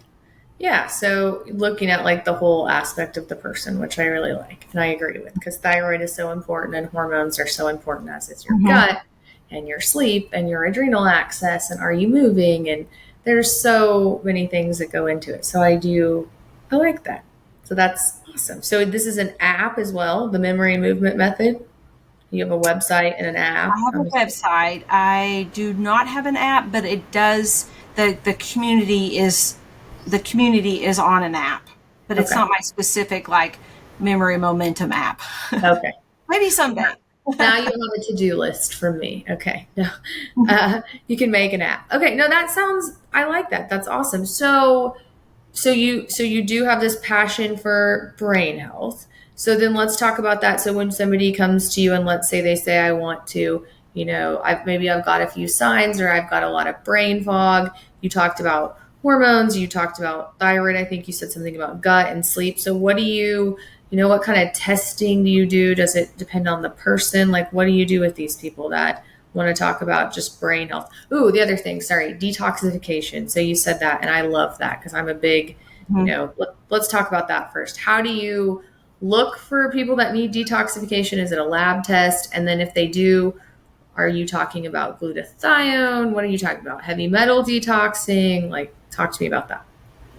Yeah. So looking at like the whole aspect of the person, which I really like and I agree with, because thyroid is so important and hormones are so important, as is your gut and your sleep and your adrenal access and are you moving, and there's so many things that go into it. So I like that. So that's awesome. So this is an app as well, the Memory Movement Method. You have a website and an app. I have a website. I do not have an app, but it does. The community is on an app, but it's not my specific like Memory Momentum app. Okay. Maybe someday. Now you have a to-do list from me. Okay. No, you can make an app. Okay. No, I like that. That's awesome. So you do have this passion for brain health. So then let's talk about that. So when somebody comes to you and let's say they say, I want to, I've got a few signs or I've got a lot of brain fog. You talked about hormones. You talked about thyroid. I think you said something about gut and sleep. So what do you what kind of testing do you do? Does it depend on the person? Like, what do you do with these people that want to talk about just brain health? Ooh, the other thing, sorry, detoxification. So you said that, and I love that because I'm a big, let's talk about that first. How do you look for people that need detoxification? Is it a lab test? And then if they do, are you talking about glutathione? What are you talking about? Heavy metal detoxing? Like, talk to me about that.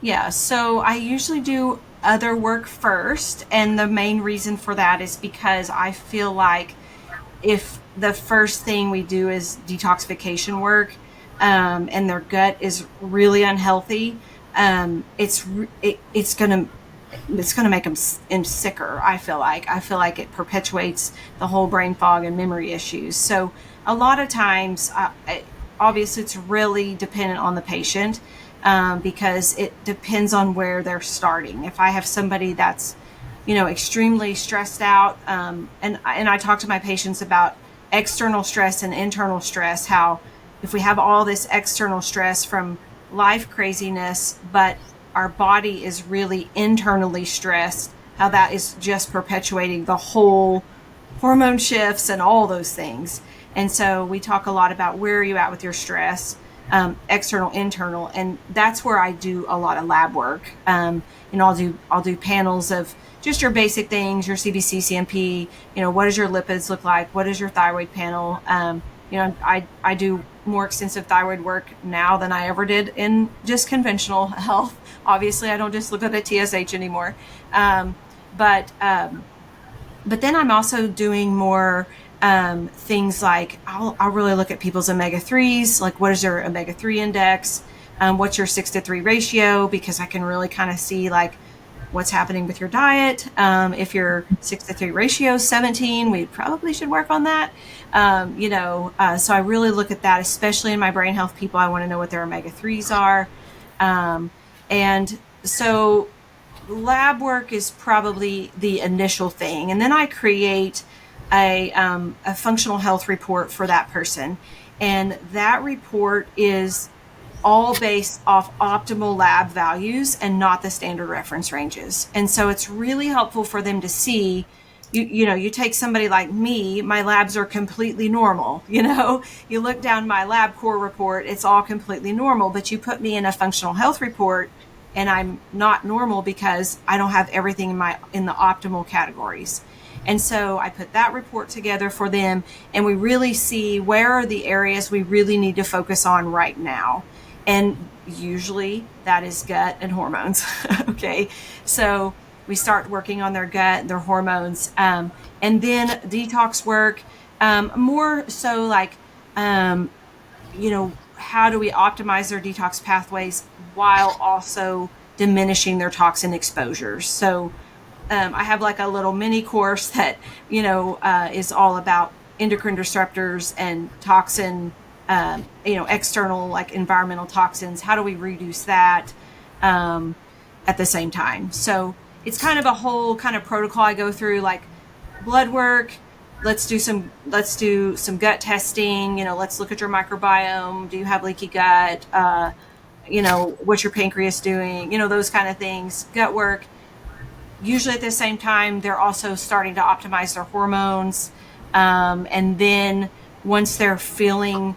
Yeah, so I usually do other work first. And the main reason for that is because I feel like if the first thing we do is detoxification work, and their gut is really unhealthy, it's gonna make them sicker. I feel like it perpetuates the whole brain fog and memory issues. So a lot of times, obviously, it's really dependent on the patient, because it depends on where they're starting. If I have somebody that's extremely stressed out, and I talk to my patients about external stress and internal stress, how if we have all this external stress from life craziness, but our body is really internally stressed, how that is just perpetuating the whole hormone shifts and all those things. And so we talk a lot about where are you at with your stress, external, internal, and that's where I do a lot of lab work. I'll do panels of just your basic things, your CBC, CMP. What does your lipids look like? What is your thyroid panel? I do more extensive thyroid work now than I ever did in just conventional health. Obviously, I don't just look at the TSH anymore. But then I'm also doing more things like I'll really look at people's omega-3s, like what is your omega-3 index, what's your 6-to-3 ratio, because I can really kind of see like what's happening with your diet. If your 6-to-3 ratio is 17, we probably should work on that. So I really look at that, especially in my brain health people. I want to know what their omega-3s are. And so lab work is probably the initial thing. And then I create a functional health report for that person. And that report is all based off optimal lab values and not the standard reference ranges. And so it's really helpful for them to see, you take somebody like me, my labs are completely normal. You look down my lab core report, it's all completely normal, but you put me in a functional health report and I'm not normal because I don't have everything in the optimal categories. And so I put that report together for them, and we really see where are the areas we really need to focus on right now. And usually that is gut and hormones. Okay. So we start working on their gut, their hormones, and then detox work, more so like, how do we optimize their detox pathways while also diminishing their toxin exposures. So I have like a little mini course that, is all about endocrine disruptors and toxin, external, like environmental toxins. How do we reduce that at the same time? So it's kind of a whole kind of protocol I go through, like blood work. Let's do some gut testing. Let's look at your microbiome. Do you have leaky gut? What's your pancreas doing? Those kind of things. Gut work. Usually at the same time, they're also starting to optimize their hormones. And then once they're starting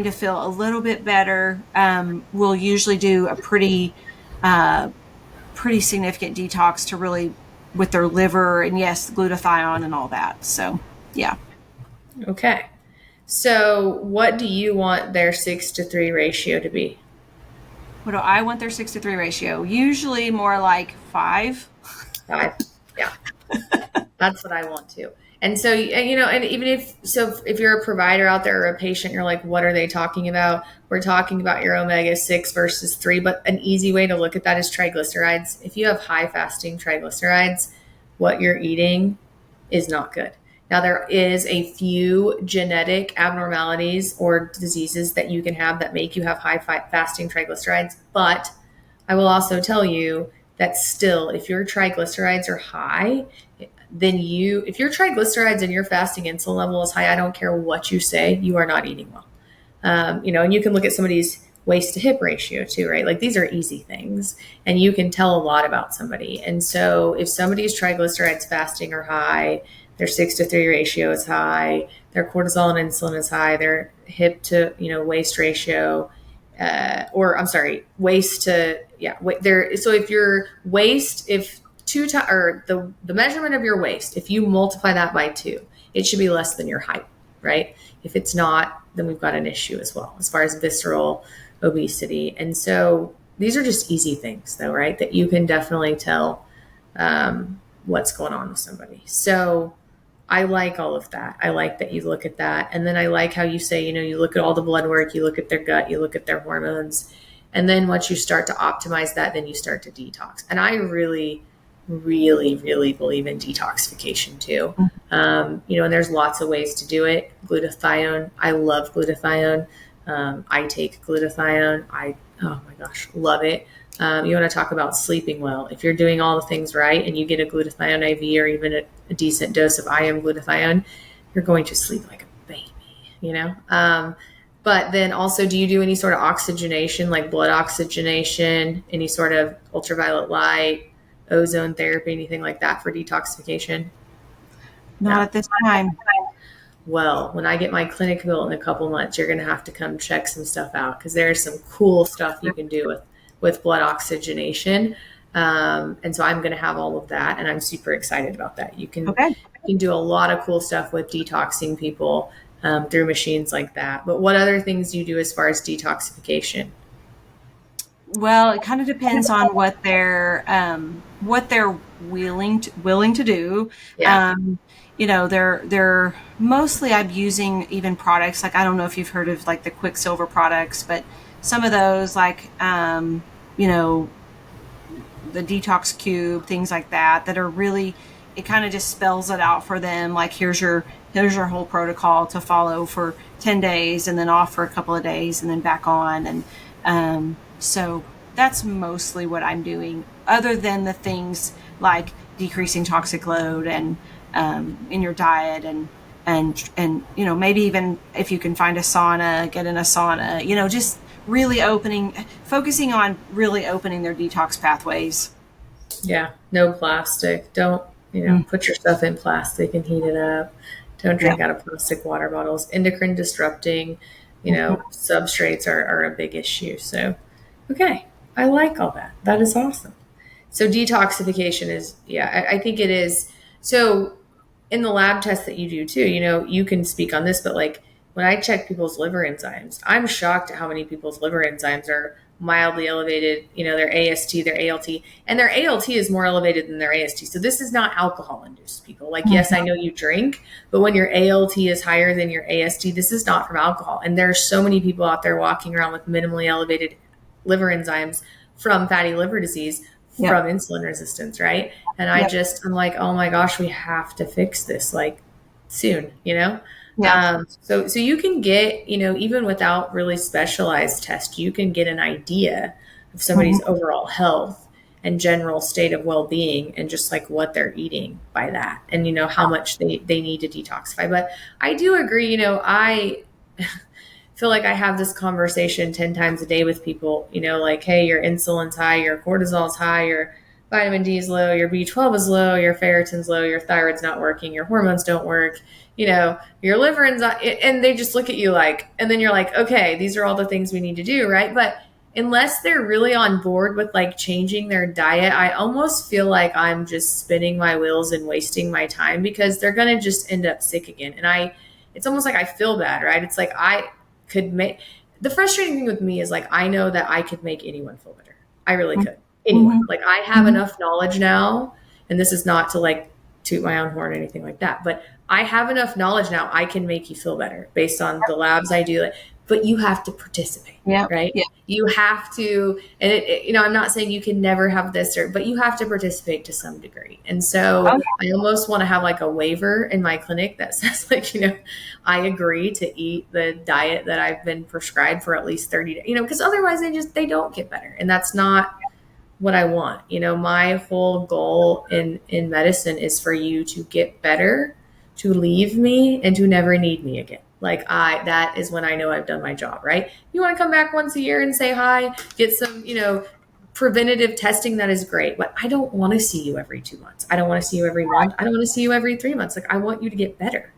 to feel a little bit better, we'll usually do a pretty significant detox to really with their liver and yes, glutathione and all that. So, yeah. Okay. So what do you want their 6-to-3 ratio to be? What do I want their 6-to-3 ratio? Usually more like 5. 5. Yeah. That's what I want to. And so, and even if you're a provider out there or a patient, you're like, what are they talking about? We're talking about your omega-6 versus 3, but an easy way to look at that is triglycerides. If you have high fasting triglycerides, what you're eating is not good. Now, there is a few genetic abnormalities or diseases that you can have that make you have high fasting triglycerides, but I will also tell you that still, if your triglycerides are high, then if your triglycerides and your fasting insulin level is high, I don't care what you say, you are not eating well. And you can look at somebody's waist to hip ratio too, right? Like these are easy things and you can tell a lot about somebody. And so if somebody's triglycerides fasting are high, their 6-to-3 ratio is high, their cortisol and insulin is high, their hip to, waist ratio, waist to, so if your waist, the measurement of your waist, if you multiply that by 2, it should be less than your height, right? If it's not, then we've got an issue as well, as far as visceral obesity. And so these are just easy things though, right? That you can definitely tell, what's going on with somebody. So I like all of that. I like that you look at that. And then I like how you say, you look at all the blood work, you look at their gut, you look at their hormones. And then once you start to optimize that, then you start to detox. And I really, really, really believe in detoxification too. And there's lots of ways to do it. Glutathione. I love glutathione. I take glutathione. Oh my gosh, love it. You want to talk about sleeping well. If you're doing all the things right and you get a glutathione IV or even a decent dose of IM glutathione, you're going to sleep like a baby, But then also, do you do any sort of oxygenation, like blood oxygenation, any sort of ultraviolet light, ozone therapy, anything like that for detoxification? Not at this time. Well, when I get my clinic built in a couple months, you're going to have to come check some stuff out because there's some cool stuff you can do with blood oxygenation. And so I'm going to have all of that, and I'm super excited about that. You can do a lot of cool stuff with detoxing people through machines like that. But what other things do you do as far as detoxification? Well, it kind of depends on what they're willing to do. Yeah. They're mostly, I'm using even products like, I don't know if you've heard of like the Quicksilver products, but some of those like the detox cube, things like that are really, it kind of just spells it out for them. Like here's your whole protocol to follow for 10 days and then off for a couple of days and then back on. And so that's mostly what I'm doing, other than the things like decreasing toxic load and in your diet and maybe even if you can find a sauna, get in a sauna, just really focusing on really opening their detox pathways. Yeah. No plastic. Don't, put your stuff in plastic and heat it up. Don't drink out of plastic water bottles. Endocrine disrupting, substrates are a big issue. So, okay. I like all that. That is awesome. So detoxification is, I think it is. So in the lab tests that you do too, you can speak on this, but like when I check people's liver enzymes, I'm shocked at how many people's liver enzymes are mildly elevated, their AST, their ALT, and their ALT is more elevated than their AST. So this is not alcohol induced, people. Like, yes, I know you drink, but when your ALT is higher than your AST, this is not from alcohol. And there's so many people out there walking around with minimally elevated liver enzymes from fatty liver disease, from insulin resistance, right? And I'm like, oh my gosh, we have to fix this like soon, So you can get, even without really specialized tests, you can get an idea of somebody's overall health and general state of well-being and just like what they're eating by that and, how much they need to detoxify. But I do agree, I feel like I have this conversation 10 times a day with people, like, hey, your insulin's high, your cortisol's high, your vitamin D is low, your B12 is low, your ferritin's low, your thyroid's not working, your hormones don't work, your liver and they just look at you like, and then you're like, okay, these are all the things we need to do, right? But unless they're really on board with like changing their diet, I almost feel like I'm just spinning my wheels and wasting my time because they're going to just end up sick again. And it's almost like I feel bad, right? It's like the frustrating thing with me is like, I know that I could make anyone feel better. I really could. Anyone. Like I have enough knowledge now, and this is not to like toot my own horn or anything like that, but I have enough knowledge now. I can make you feel better based on the labs I do. But you have to participate, right? Yeah. You have to, and I'm not saying you can never have this, but you have to participate to some degree. And so I almost want to have like a waiver in my clinic that says like, I agree to eat the diet that I've been prescribed for at least 30 days, because otherwise they don't get better. And that's not what I want. My whole goal in medicine is for you to get better, to leave me, and to never need me again. Like that is when I know I've done my job, right? You want to come back once a year and say hi, get some, preventative testing. That is great. But I don't want to see you every 2 months. I don't want to see you every month. I don't want to see you every 3 months. Like I want you to get better,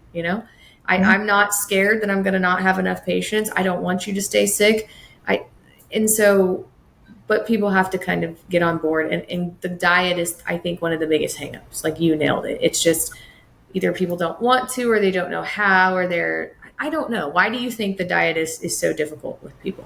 I'm not scared that I'm going to not have enough patients. I don't want you to stay sick. But people have to kind of get on board. And the diet is, I think, one of the biggest hangups. Like you nailed it. It's just either people don't want to, or they don't know how, or I don't know. Why do you think the diet is so difficult with people?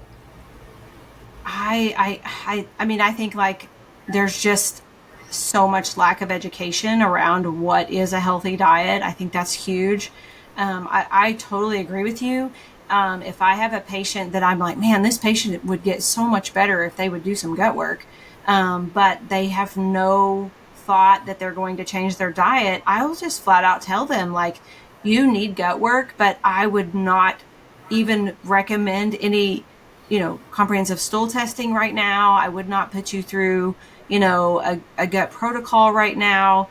I mean, I think like there's just so much lack of education around what is a healthy diet. I think that's huge. I totally agree with you. If I have a patient that I'm like, man, this patient would get so much better if they would do some gut work, but they have no thought that they're going to change their diet, I will just flat out tell them like, you need gut work, but I would not even recommend any, comprehensive stool testing right now. I would not put you through, a gut protocol right now,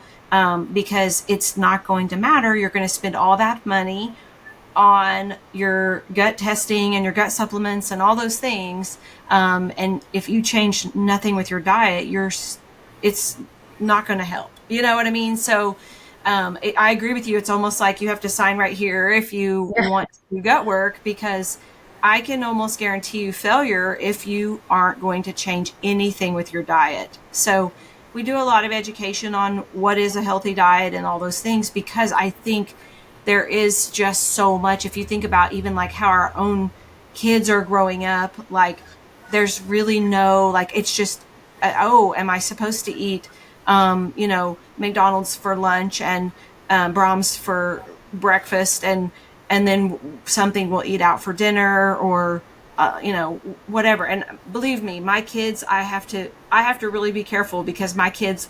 because it's not going to matter. You're going to spend all that money on your gut testing and your gut supplements and all those things. And if you change nothing with your diet, it's not going to help. You know what I mean? So I agree with you. It's almost like you have to sign right here if you Yeah. want to do gut work, because I can almost guarantee you failure if you aren't going to change anything with your diet. So we do a lot of education on what is a healthy diet and all those things, because I think there is just so much. If you think about even like how our own kids are growing up, like there's really no, like, it's just, oh, am I supposed to eat, McDonald's for lunch and Brahms for breakfast, and then something we'll eat out for dinner, or whatever. And believe me, my kids, I have to really be careful, because my kids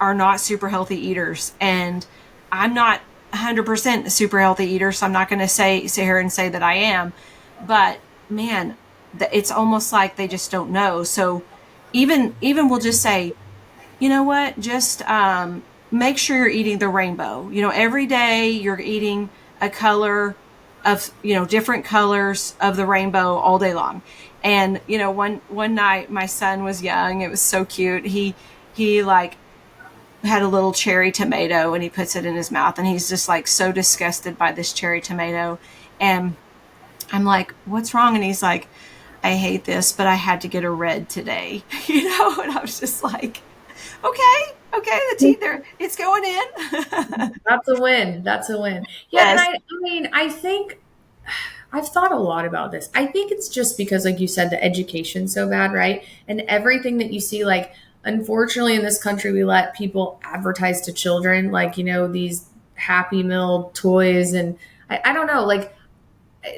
are not super healthy eaters, and I'm not 100% a super healthy eater, so I'm not going to sit here and say that I am. But man, it's almost like they just don't know. So even we'll just say, you know what, just make sure you're eating the rainbow. Every day you're eating a color of, different colors of the rainbow all day long. And one night my son was young. It was so cute. He like had a little cherry tomato, and he puts it in his mouth, and he's just like so disgusted by this cherry tomato. And I'm like, what's wrong? And he's like, I hate this, but I had to get a red today. And I was just like, okay, the tea there, it's going in. That's a win. That's a win. Yeah. And Yes. I mean, I think I've thought a lot about this. I think it's just because, like you said, the education's so bad, right? And everything that you see, like, unfortunately, in this country, we let people advertise to children, like, these Happy Meal toys. And I don't know, like,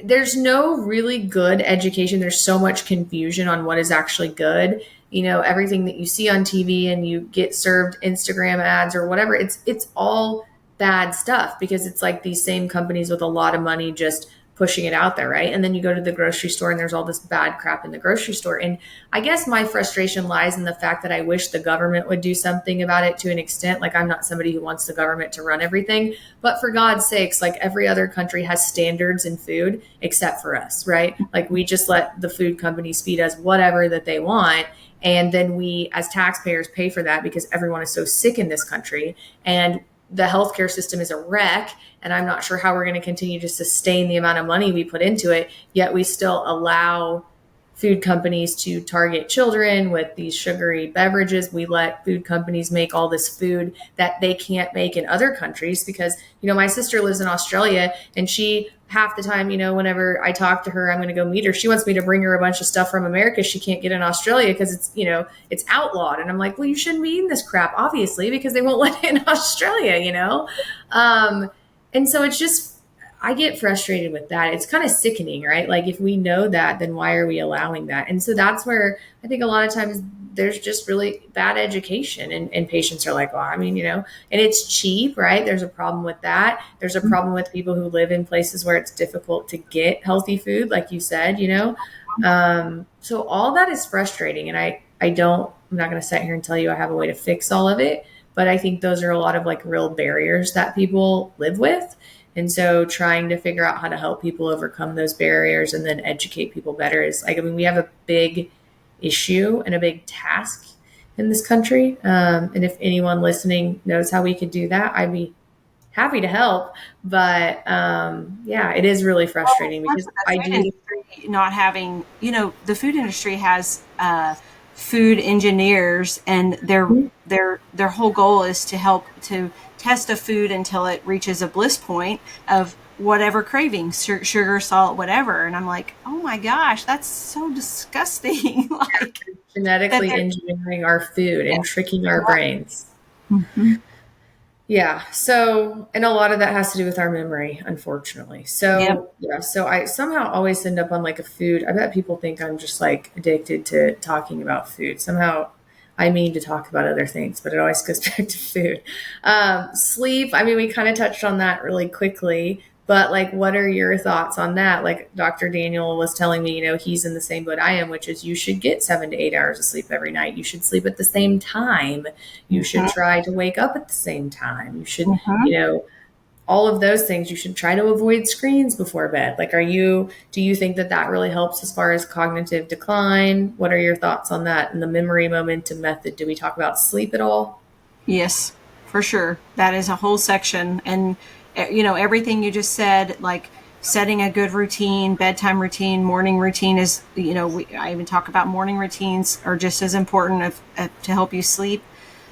there's no really good education. There's so much confusion on what is actually good. Everything that you see on TV and you get served Instagram ads or whatever, it's all bad stuff, because it's like these same companies with a lot of money just pushing it out there, right? And then you go to the grocery store and there's all this bad crap in the grocery store. And I guess my frustration lies in the fact that I wish the government would do something about it to an extent. Like, I'm not somebody who wants the government to run everything, but for God's sakes, like, every other country has standards in food except for us, right? Like, we just let the food companies feed us whatever that they want. And then we, as taxpayers, pay for that because everyone is so sick in this country. And the healthcare system is a wreck, and I'm not sure how we're going to continue to sustain the amount of money we put into it, yet we still allow food companies to target children with these sugary beverages. We let food companies make all this food that they can't make in other countries, because, my sister lives in Australia, and she, half the time, whenever I talk to her, I'm going to go meet her, she wants me to bring her a bunch of stuff from America she can't get in Australia because it's outlawed. And I'm like, well, you shouldn't be eating this crap, obviously, because they won't let it in Australia. And so it's just, I get frustrated with that. It's kind of sickening, right? Like, if we know that, then why are we allowing that? And so that's where I think a lot of times there's just really bad education, and patients are like, well, I mean, and it's cheap, right? There's a problem with that. There's a problem with people who live in places where it's difficult to get healthy food, like you said, so all that is frustrating. And I'm not going to sit here and tell you I have a way to fix all of it, but I think those are a lot of like real barriers that people live with. And so trying to figure out how to help people overcome those barriers and then educate people better is like, I mean, we have a big issue and a big task in this country. And if anyone listening knows how we could do that, I'd be happy to help. But yeah, it is really frustrating because I The food do. industry not having, the food industry has food engineers, and their whole goal is to help to test a food until it reaches a bliss point of whatever cravings, sugar, salt, whatever. And I'm like, oh my gosh, that's so disgusting. Like, that Genetically engineering our food and tricking our brains. Mhm. Yeah. So, and a lot of that has to do with our memory, unfortunately. Yep. So, yeah. So I somehow always end up on like a food. I bet people think I'm just like addicted to talking about food. Somehow I mean to talk about other things, but it always goes back to food. Sleep. I mean, we kind of touched on that really quickly, but like, what are your thoughts on that? Like, Dr. Daniel was telling me, he's in the same boat I am, which is you should get 7 to 8 hours of sleep every night. You should sleep at the same time. You should try to wake up at the same time. You should, Mhm. all of those things. You should try to avoid screens before bed. Like, do you think that that really helps as far as cognitive decline? What are your thoughts on that? And the memory momentum method, do we talk about sleep at all? Yes. for sure. That is a whole section. And, everything you just said, like setting a good routine, bedtime routine, morning routine is, I even talk about morning routines are just as important to help you sleep.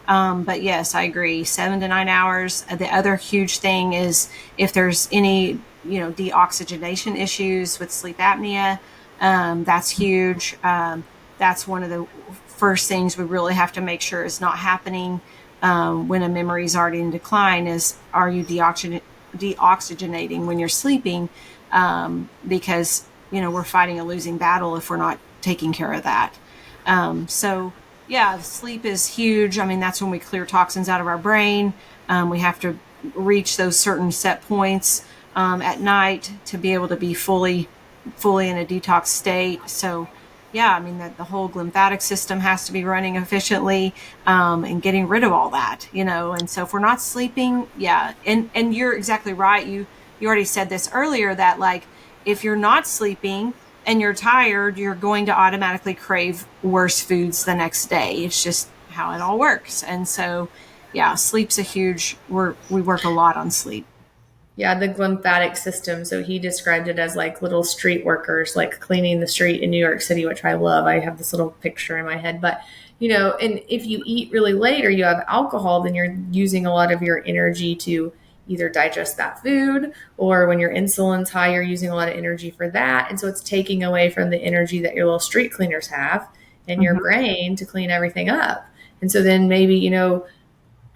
But yes, I agree. 7 to 9 hours. The other huge thing is if there's any, deoxygenation issues with sleep apnea, that's huge. That's one of the first things we really have to make sure is not happening when a memory is already in decline is, are you deoxygenating when you're sleeping? Because, we're fighting a losing battle if we're not taking care of that. So yeah, sleep is huge. I mean, that's when we clear toxins out of our brain. We have to reach those certain set points at night to be able to be fully in a detox state. So yeah, I mean, that the whole lymphatic system has to be running efficiently and getting rid of all that, and so if we're not sleeping, yeah. And you're exactly right. You already said this earlier that like, if you're not sleeping and you're tired, you're going to automatically crave worse foods the next day. It's just how it all works. And so, yeah, sleep's we work a lot on sleep. Yeah, the lymphatic system. So he described it as like little street workers, like cleaning the street in New York City, which I love. I have this little picture in my head. But, and if you eat really late or you have alcohol, then you're using a lot of your energy to either digest that food, or when your insulin's high, you're using a lot of energy for that. And so it's taking away from the energy that your little street cleaners have in your brain to clean everything up. And so then maybe,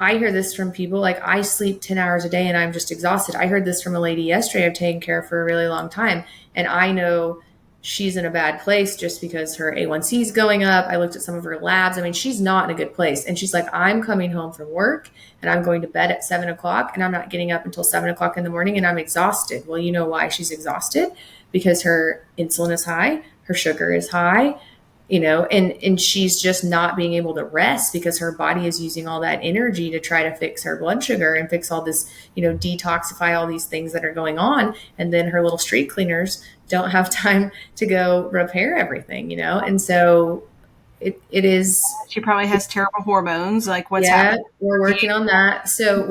I hear this from people like, I sleep 10 hours a day and I'm just exhausted. I heard this from a lady yesterday I've taken care of for a really long time. And I know she's in a bad place just because her A1C is going up. I looked at some of her labs. I mean, she's not in a good place. And she's like, I'm coming home from work and I'm going to bed at 7 o'clock and I'm not getting up until 7 o'clock in the morning and I'm exhausted. Well, you know why she's exhausted? Because her insulin is high, her sugar is high, and she's just not being able to rest because her body is using all that energy to try to fix her blood sugar and fix all this, detoxify all these things that are going on. And then her little street cleaners don't have time to go repair everything, and so it is. She probably has terrible hormones. Like what's happening? We're working on that. So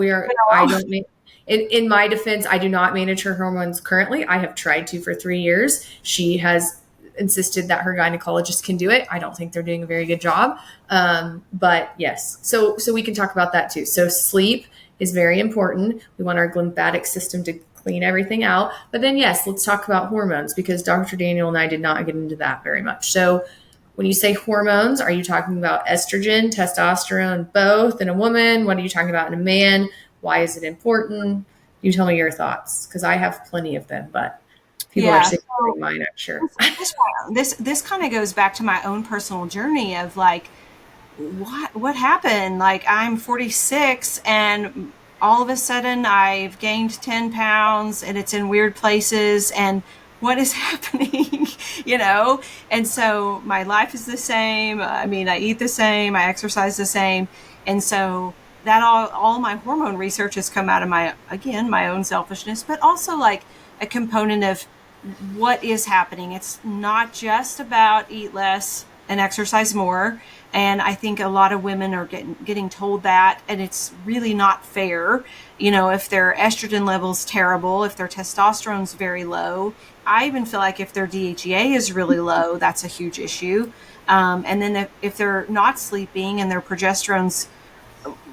I don't mean, in my defense, I do not manage her hormones currently. I have tried to for 3 years. She has insisted that her gynecologist can do it. I don't think they're doing a very good job. But yes, so we can talk about that too. So sleep is very important. We want our lymphatic system to clean everything out. But then yes, let's talk about hormones because Dr. Daniel and I did not get into that very much. So when you say hormones, are you talking about estrogen, testosterone, both in a woman? What are you talking about in a man? Why is it important? You tell me your thoughts because I have plenty of them, but people are sick of mine, I'm sure. This kind of goes back to my own personal journey of like, what happened? Like I'm 46 and all of a sudden I've gained 10 pounds and it's in weird places and what is happening, And so my life is the same. I mean, I eat the same, I exercise the same. And so that all my hormone research has come out of my own selfishness, but also like a component of what is happening. It's not just about eat less and exercise more. And I think a lot of women are getting told that, and it's really not fair. If their estrogen level's terrible, if their testosterone's very low, I even feel like if their DHEA is really low, that's a huge issue. And then if they're not sleeping and their progesterone's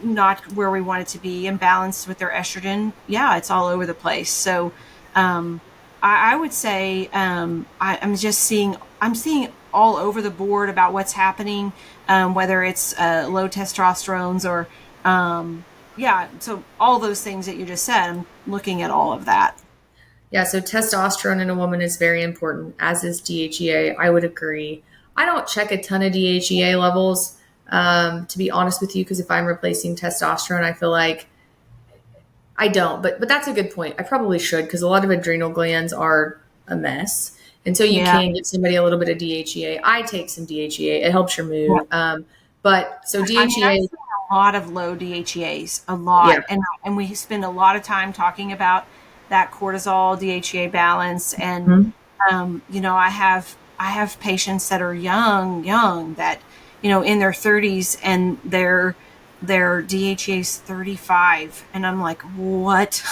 not where we want it to be, imbalanced with their estrogen, yeah, it's all over the place. So, I would say I'm seeing all over the board about what's happening, whether it's low testosterones or, so all those things that you just said, I'm looking at all of that. Yeah, so testosterone in a woman is very important, as is DHEA. I would agree. I don't check a ton of DHEA levels, to be honest with you, because if I'm replacing testosterone, I feel like I don't, but that's a good point. I probably should because a lot of adrenal glands are a mess. And so you can give somebody a little bit of DHEA. I take some DHEA. It helps your mood. But so DHEA. I mean, a lot of low DHEAs, a lot. Yeah. And we spend a lot of time talking about that cortisol DHEA balance. And, I have patients that are young that, in their 30s and they're their DHEA is 35. And I'm like, what?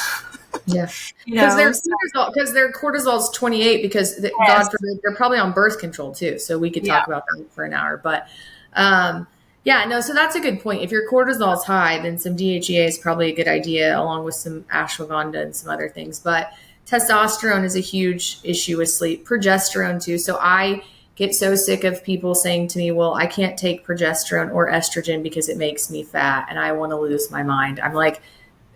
Yeah. You know, so, Because their cortisol is 28 because God yes. forbid they're probably on birth control too. So we could Yeah. talk about that for an hour, but yeah, no, so that's a good point. If your cortisol is high, then some DHEA is probably a good idea along with some ashwagandha and some other things. But testosterone is a huge issue with sleep, progesterone too. So I get so sick of people saying to me, well, I can't take progesterone or estrogen because it makes me fat and I want to lose my mind. I'm like,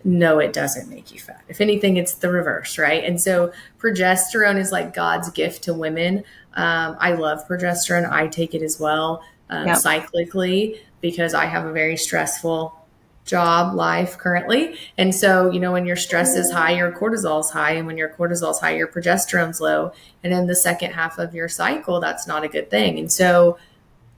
no, it doesn't make you fat. If anything, it's the reverse, right? And so progesterone is like God's gift to women. I love progesterone. I take it as well, Yep. cyclically, because I have a very stressful job life currently. And so, when your stress is high, your cortisol is high. And when your cortisol is high, your progesterone's low. And in the second half of your cycle, that's not a good thing. And so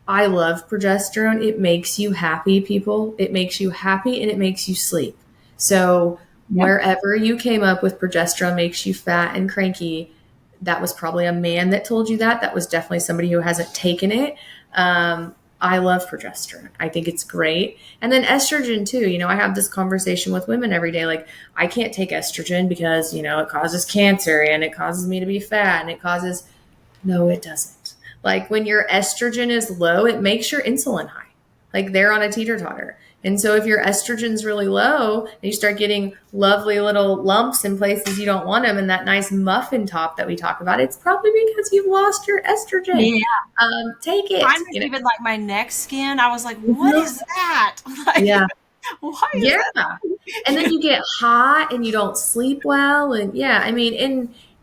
I love progesterone. It makes you happy, people. It makes you happy and it makes you sleep. So Yep. wherever you came up with progesterone makes you fat and cranky, that was probably a man that told you that. That was definitely somebody who hasn't taken it. I love progesterone. I think it's great. And then estrogen too. I have this conversation with women every day. Like, I can't take estrogen because, it causes cancer and it causes me to be fat and no, it doesn't. Like, when your estrogen is low, it makes your insulin high. Like, they're on a teeter-totter. And so if your estrogen's really low and you start getting lovely little lumps in places you don't want them and that nice muffin top that we talk about, it's probably because you've lost your estrogen. Yeah. Take it. Mine was even like my neck skin. I was like, what is that? Like, Yeah. why is that? And then you get hot and you don't sleep well. And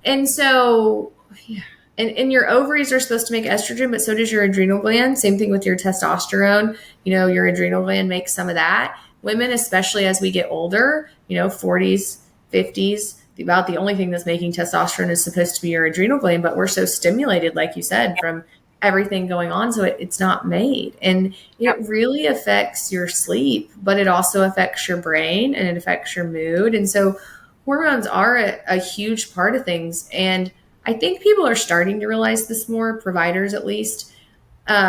and so, yeah. And your ovaries are supposed to make estrogen, but so does your adrenal gland. Same thing with your testosterone. Your adrenal gland makes some of that. Women, especially as we get older, 40s, 50s, about the only thing that's making testosterone is supposed to be your adrenal gland, but we're so stimulated, like you said, from everything going on. So it's not made. And it really affects your sleep, but it also affects your brain and it affects your mood. And so hormones are a huge part of things. And I think people are starting to realize this more, providers at least,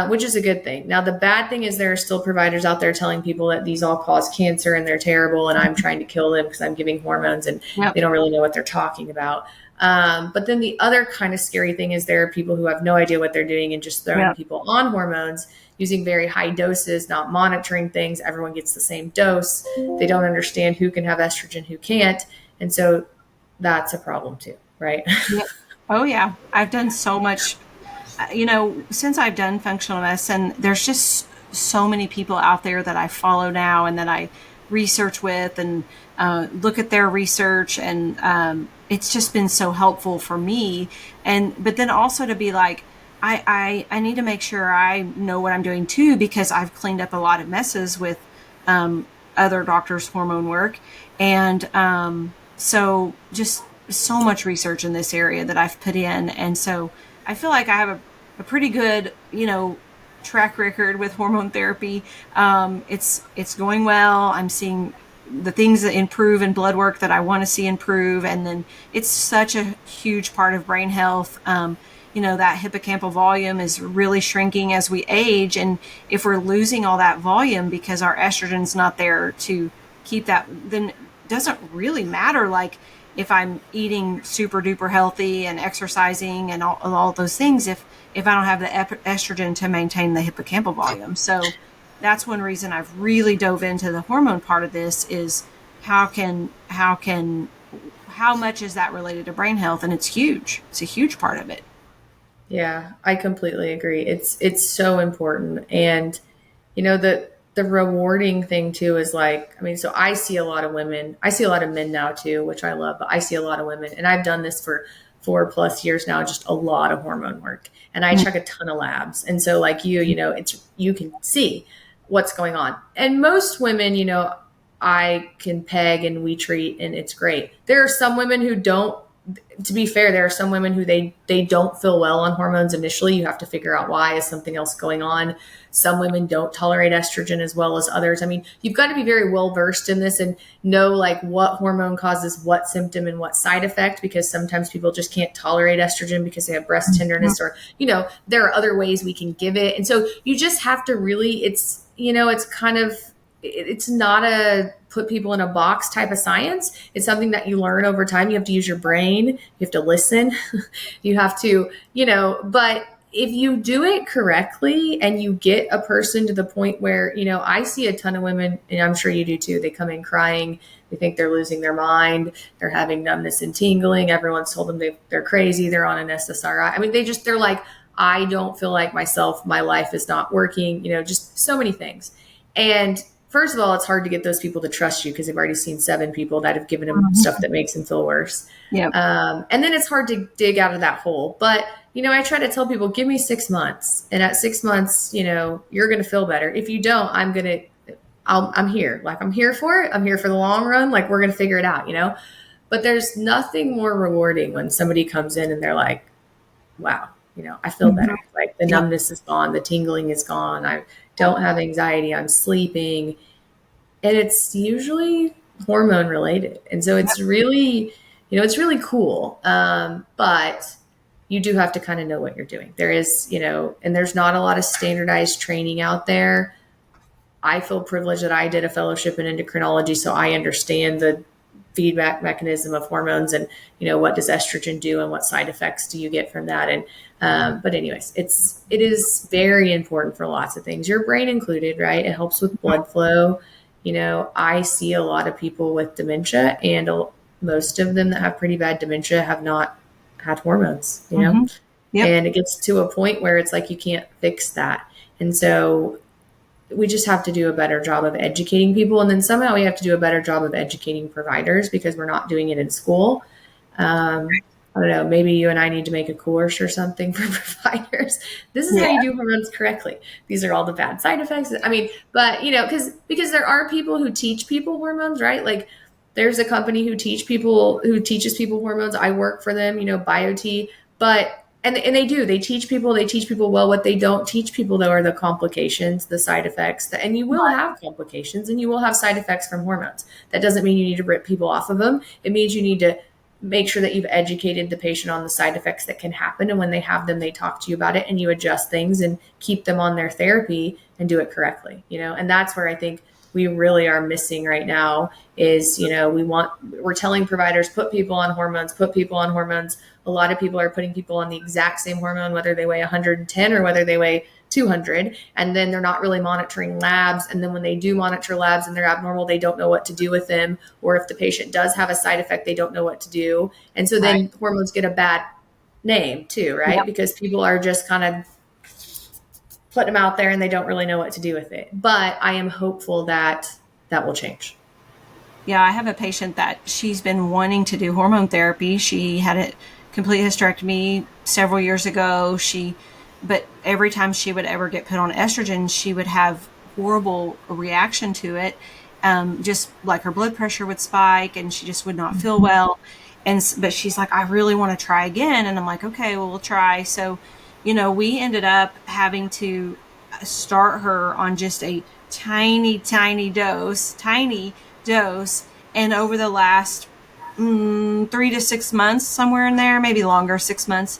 which is a good thing. Now, the bad thing is there are still providers out there telling people that these all cause cancer and they're terrible and I'm trying to kill them because I'm giving hormones and they don't really know what they're talking about. But then the other kind of scary thing is there are people who have no idea what they're doing and just throwing people on hormones using very high doses, not monitoring things. Everyone gets the same dose. They don't understand who can have estrogen, who can't. And so that's a problem too, right? Yep. Oh, yeah. I've done so much, since I've done functional medicine, there's just so many people out there that I follow now and that I research with and look at their research. And it's just been so helpful for me. But then also to be like, I need to make sure I know what I'm doing too, because I've cleaned up a lot of messes with other doctors' hormone work. And so just so much research in this area that I've put in. And so I feel like I have a pretty good, track record with hormone therapy. It's going well. I'm seeing the things that improve in blood work that I want to see improve. And then it's such a huge part of brain health. That hippocampal volume is really shrinking as we age. And if we're losing all that volume because our estrogen's not there to keep that, then it doesn't really matter. Like, if I'm eating super duper healthy and exercising and all those things, if I don't have the estrogen to maintain the hippocampal volume. So that's one reason I've really dove into the hormone part of this is how much is that related to brain health? And it's huge. It's a huge part of it. Yeah, I completely agree. It's so important. And, the rewarding thing too is like, so I see a lot of women, I see a lot of men now too, which I love, but I see a lot of women and I've done this for 4+ years now, just a lot of hormone work and I check a ton of labs. And so like you can see what's going on. And most women, I can peg and we treat and it's great. There are some women who don't, to be fair, there are some women who they don't feel well on hormones initially. You have to figure out why. Is something else going on? Some women don't tolerate estrogen as well as others. You've got to be very well versed in this and know like what hormone causes what symptom and what side effect, because sometimes people just can't tolerate estrogen because they have breast tenderness or, there are other ways we can give it. And so you just have to really, it's kind of, it's not a put people in a box type of science. It's something that you learn over time. You have to use your brain. You have to listen. You have to, but if you do it correctly and you get a person to the point where, I see a ton of women, and I'm sure you do too, they come in crying. They think they're losing their mind. They're having numbness and tingling. Everyone's told them they're crazy. They're on an SSRI. I mean, they're like, I don't feel like myself. My life is not working, just so many things. And first of all, it's hard to get those people to trust you because they've already seen 7 people that have given them stuff that makes them feel worse. Yep. And then it's hard to dig out of that hole. But, I try to tell people, give me 6 months. And at 6 months, you're going to feel better. If you don't, I'm here. Like, I'm here for it. I'm here for the long run. Like, we're going to figure it out, But there's nothing more rewarding when somebody comes in and they're like, wow, I feel better. Like, the numbness is gone. The tingling is gone. I don't have anxiety. I'm sleeping. And it's usually hormone related. And so it's really, it's really cool. But you do have to kind of know what you're doing. There is, and there's not a lot of standardized training out there. I feel privileged that I did a fellowship in endocrinology, so I understand the feedback mechanism of hormones and, what does estrogen do and what side effects do you get from that. And, but anyways, it is very important for lots of things, your brain included, right? It helps with blood flow. I see a lot of people with dementia, and most of them that have pretty bad dementia have not had hormones, Yep. And it gets to a point where it's like, you can't fix that. And so we just have to do a better job of educating people. And then somehow we have to do a better job of educating providers because we're not doing it in school. I don't know, maybe you and I need to make a course or something for providers. This is how you do hormones correctly. These are all the bad side effects. I mean, but because there are people who teach people hormones, right? Like, there's a company who teaches people hormones. I work for them, BioT, but and they teach people well. What they don't teach people though are the complications, the side effects, and you will have complications and you will have side effects from hormones. That doesn't mean you need to rip people off of them. It means you need to make sure that you've educated the patient on the side effects that can happen. And when they have them, they talk to you about it and you adjust things and keep them on their therapy and do it correctly, and that's where I think we really are missing right now is, we're telling providers, put people on hormones. A lot of people are putting people on the exact same hormone, whether they weigh 110 or whether they weigh 200. And then they're not really monitoring labs. And then when they do monitor labs and they're abnormal, they don't know what to do with them. Or if the patient does have a side effect, they don't know what to do. And so then hormones get a bad name too, right? Yep. Because people are just kind of put them out there and they don't really know what to do with it. But I am hopeful that will change. Yeah, I have a patient that she's been wanting to do hormone therapy. She had a complete hysterectomy several years ago. But every time she would ever get put on estrogen, she would have horrible reaction to it. Just like her blood pressure would spike and she just would not feel well. But she's like, I really want to try again. And I'm like, okay, well, we'll try. So we ended up having to start her on just a tiny dose. And over the last 3 to 6 months, somewhere in there, maybe longer, 6 months,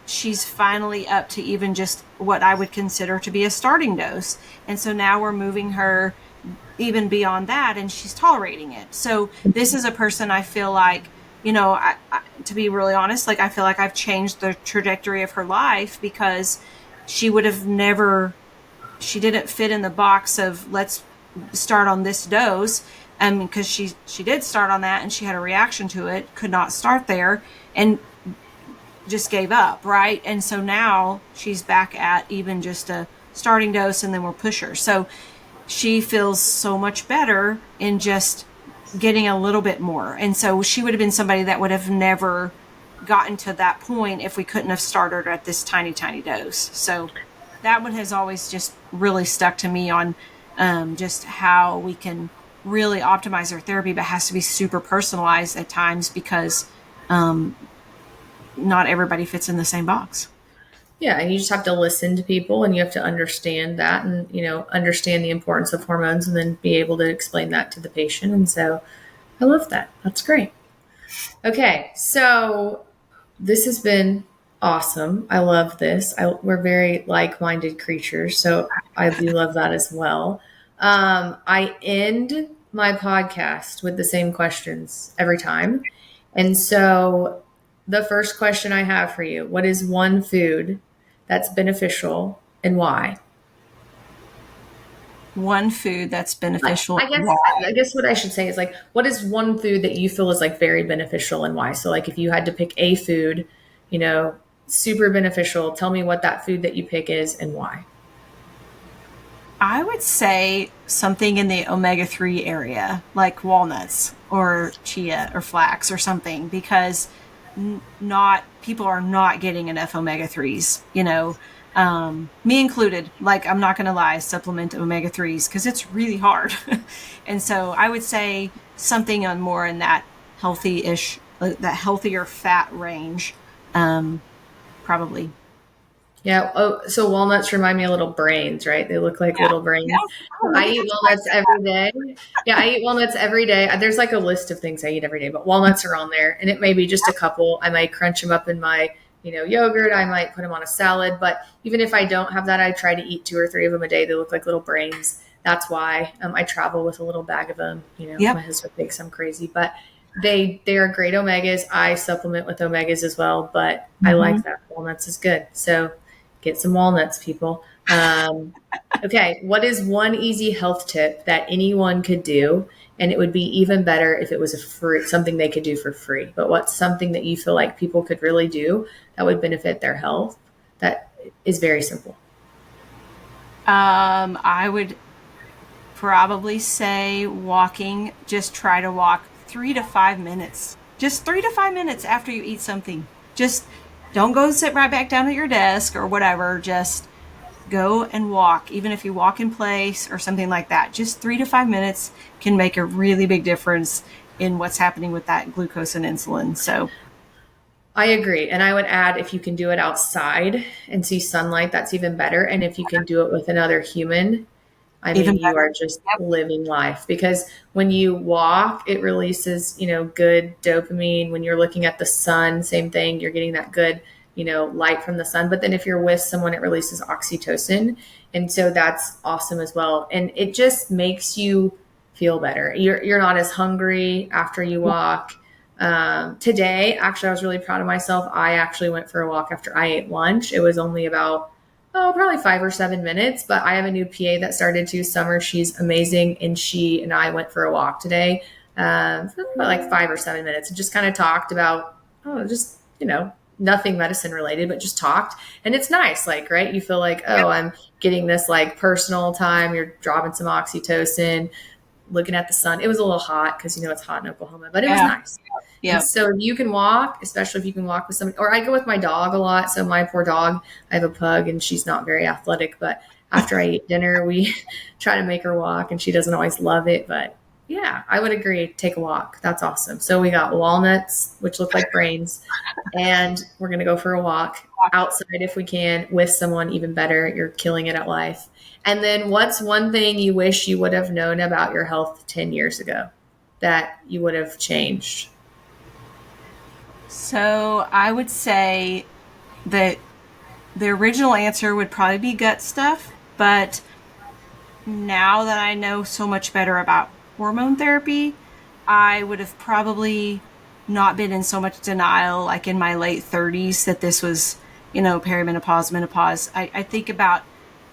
she's finally up to even just what I would consider to be a starting dose. And so now we're moving her even beyond that, and she's tolerating it. So this is a person I feel like, to be really honest, like I feel like I've changed the trajectory of her life because she didn't fit in the box of let's start on this dose. Because she did start on that and she had a reaction to it, could not start there and just gave up. Right. And so now she's back at even just a starting dose and then we'll push her. So she feels so much better in just getting a little bit more. And so she would have been somebody that would have never gotten to that point if we couldn't have started at this tiny dose. So that one has always just really stuck to me on just how we can really optimize our therapy, but it has to be super personalized at times because not everybody fits in the same box. Yeah, and you just have to listen to people and you have to understand that and, understand the importance of hormones and then be able to explain that to the patient. And so I love that. That's great. Okay, so this has been awesome. I love this. We're very like-minded creatures, so I do love that as well. I end my podcast with the same questions every time. And so the first question I have for you, what is one food that's beneficial and why? One food that's I, beneficial. I guess Why? I guess what I should say is like, what is one food that you feel is like very beneficial and why? So like if you had to pick a food, you know, super beneficial, tell me what that food that you pick is and why. I would say something in the omega-3 area, like walnuts or chia or flax or something, because not people are not getting enough omega-3s, me included. Like, I'm not going to lie, supplement omega-3s because it's really hard. And so I would say something on more in that healthy-ish, that healthier fat range, probably. Yeah. Oh, so walnuts remind me of little brains, right? They look like Yeah. little Yeah. brains. Oh, I look at eat that. walnuts every day. Yeah, I eat walnuts every day. There's like a list of things I eat every day, but walnuts are on there, and it may be just a couple. I might crunch them up in my, yogurt. I might put them on a salad. But even if I don't have that, I try to eat 2 or 3 of them a day. They look like little brains. That's why I travel with a little bag of them. Yep. My husband thinks I'm crazy, but they are great omegas. I supplement with omegas as well, but I Mm-hmm. like that walnuts is good. So get some walnuts, people. Okay, what is one easy health tip that anyone could do? And it would be even better if it was a free something they could do for free. But what's something that you feel like people could really do that would benefit their health? That is very simple. I would probably say walking. Just try to walk 3 to 5 minutes. Just 3 to 5 minutes after you eat something. Just don't go sit right back down at your desk or whatever. Just go and walk, even if you walk in place or something like that. Just 3 to 5 minutes can make a really big difference in what's happening with that glucose and insulin. So, I agree. And I would add if you can do it outside and see sunlight, that's even better. And if you can do it with another human, I even mean, you better. are just Yep. living life because when you walk, it releases, good dopamine. When you're looking at the sun, same thing, you're getting that good, light from the sun. But then if you're with someone, it releases oxytocin. And so that's awesome as well. And it just makes you feel better. You're not as hungry after you walk. Today, actually, I was really proud of myself. I actually went for a walk after I ate lunch. It was only about probably 5 or 7 minutes. But I have a new PA that started to Summer. She's amazing. And she and I went for a walk today for about like 5 or 7 minutes and just kind of talked about, just, nothing medicine related, but just talked. And it's nice. Like, right. You feel like, oh, I'm getting this like personal time. You're dropping some oxytocin, looking at the sun. It was a little hot because, it's hot in Oklahoma, but it was Yeah. nice. And Yep. so you can walk, especially if you can walk with somebody, or I go with my dog a lot. So my poor dog, I have a pug and she's not very athletic, but after I eat dinner, we try to make her walk and she doesn't always love it. But yeah, I would agree. Take a walk. That's awesome. So we got walnuts, which look like brains, and we're going to go for a walk outside if we can with someone, even better. You're killing it at life. And then what's one thing you wish you would have known about your health 10 years ago that you would have changed? So I would say that the original answer would probably be gut stuff, but now that I know so much better about hormone therapy, I would have probably not been in so much denial like in my late 30s that this was, perimenopause, menopause. I think about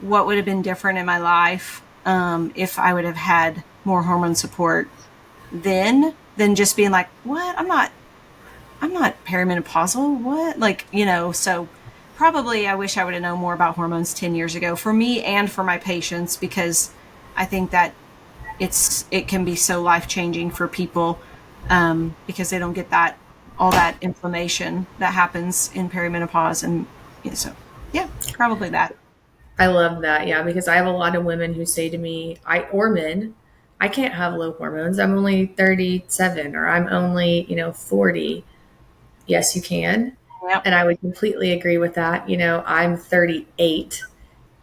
what would have been different in my life if I would have had more hormone support then than just being like, what? I'm not perimenopausal. What? Like, so probably I wish I would have known more about hormones 10 years ago for me and for my patients, because I think that it can be so life-changing for people because they don't get all that inflammation that happens in perimenopause. And so, yeah, probably that. I love that. Yeah, because I have a lot of women who say to me, or men, I can't have low hormones. I'm only 37 or I'm only, 40. Yes, you can. Yep. And I would completely agree with that. I'm 38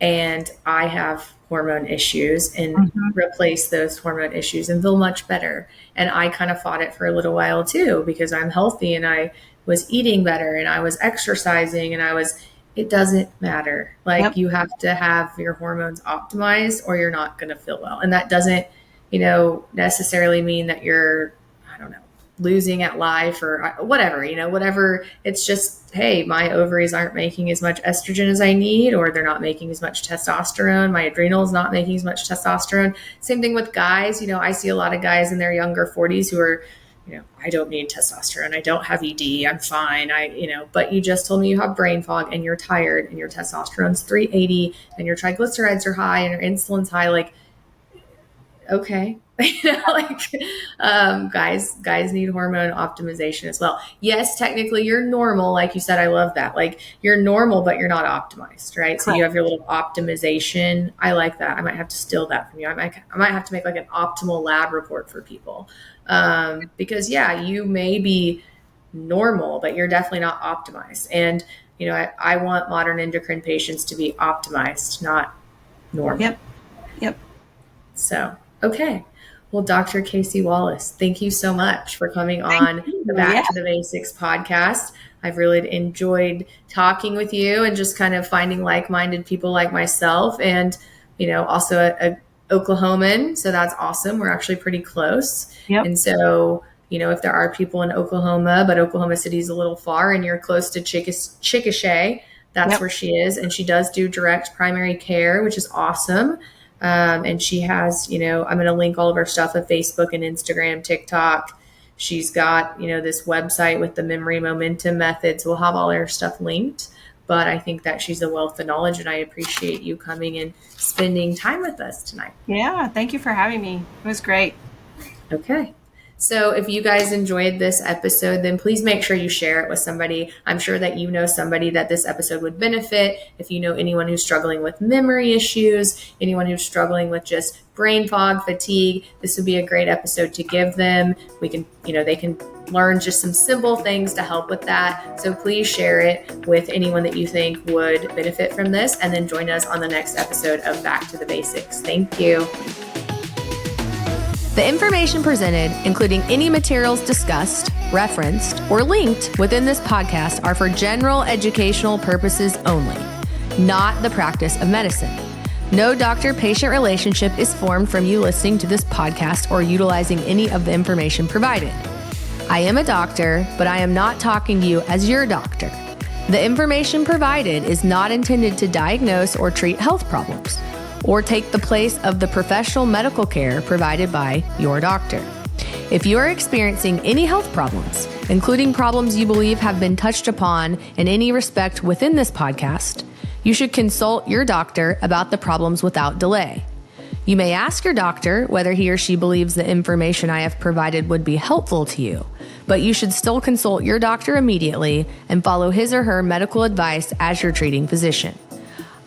and I have hormone issues and Mhm. replace those hormone issues and feel much better. And I kind of fought it for a little while too because I'm healthy and I was eating better and I was exercising and I was it doesn't matter. Like Yep. you have to have your hormones optimized or you're not going to feel well. And that doesn't, necessarily mean that you're, I don't know, losing at life or whatever, whatever. It's just, hey, my ovaries aren't making as much estrogen as I need, or they're not making as much testosterone. My adrenals not making as much testosterone. Same thing with guys. I see a lot of guys in their younger 40s who are, I don't need testosterone. I don't have ED. I'm fine. But you just told me you have brain fog and you're tired and your testosterone's 380 and your triglycerides are high and your insulin's high. Like, okay. Guys need hormone optimization as well. Yes, technically you're normal. Like you said, I love that. Like you're normal, but you're not optimized, right? So you have your little optimization. I like that. I might have to steal that from you. I might have to make like an optimal lab report for people. Because you may be normal, but you're definitely not optimized. And, I want modern endocrine patients to be optimized, not normal. Yep. So, okay. Well, Dr. Kacey Wallace, thank you so much for coming on the Back to the Basics podcast. I've really enjoyed talking with you and just kind of finding like-minded people like myself, and, also a Oklahoman. So that's awesome. We're actually pretty close. Yep. And so, if there are people in Oklahoma, but Oklahoma City is a little far and you're close to Chickasha, that's where she is. And she does do direct primary care, which is awesome. And she has, I'm going to link all of her stuff on Facebook and Instagram, TikTok. She's got, this website with the memory momentum methods. We'll have all her stuff linked, but I think that she's a wealth of knowledge, and I appreciate you coming and spending time with us tonight. Yeah. Thank you for having me. It was great. Okay. So if you guys enjoyed this episode, then please make sure you share it with somebody. I'm sure that you know somebody that this episode would benefit. If you know anyone who's struggling with memory issues, anyone who's struggling with just brain fog, fatigue, this would be a great episode to give them. We can, they can learn just some simple things to help with that. So please share it with anyone that you think would benefit from this, and then join us on the next episode of Back to the Basics. Thank you. The information presented, including any materials discussed, referenced, or linked within this podcast, are for general educational purposes only, not the practice of medicine. No doctor-patient relationship is formed from you listening to this podcast or utilizing any of the information provided. I am a doctor, but I am not talking to you as your doctor. The information provided is not intended to diagnose or treat health problems, or take the place of the professional medical care provided by your doctor. If you are experiencing any health problems, including problems you believe have been touched upon in any respect within this podcast, you should consult your doctor about the problems without delay. You may ask your doctor whether he or she believes the information I have provided would be helpful to you, but you should still consult your doctor immediately and follow his or her medical advice as your treating physician.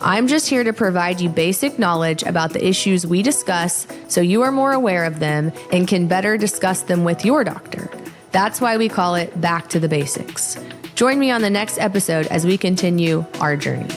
I'm just here to provide you basic knowledge about the issues we discuss so you are more aware of them and can better discuss them with your doctor. That's why we call it Back to the Basics. Join me on the next episode as we continue our journey.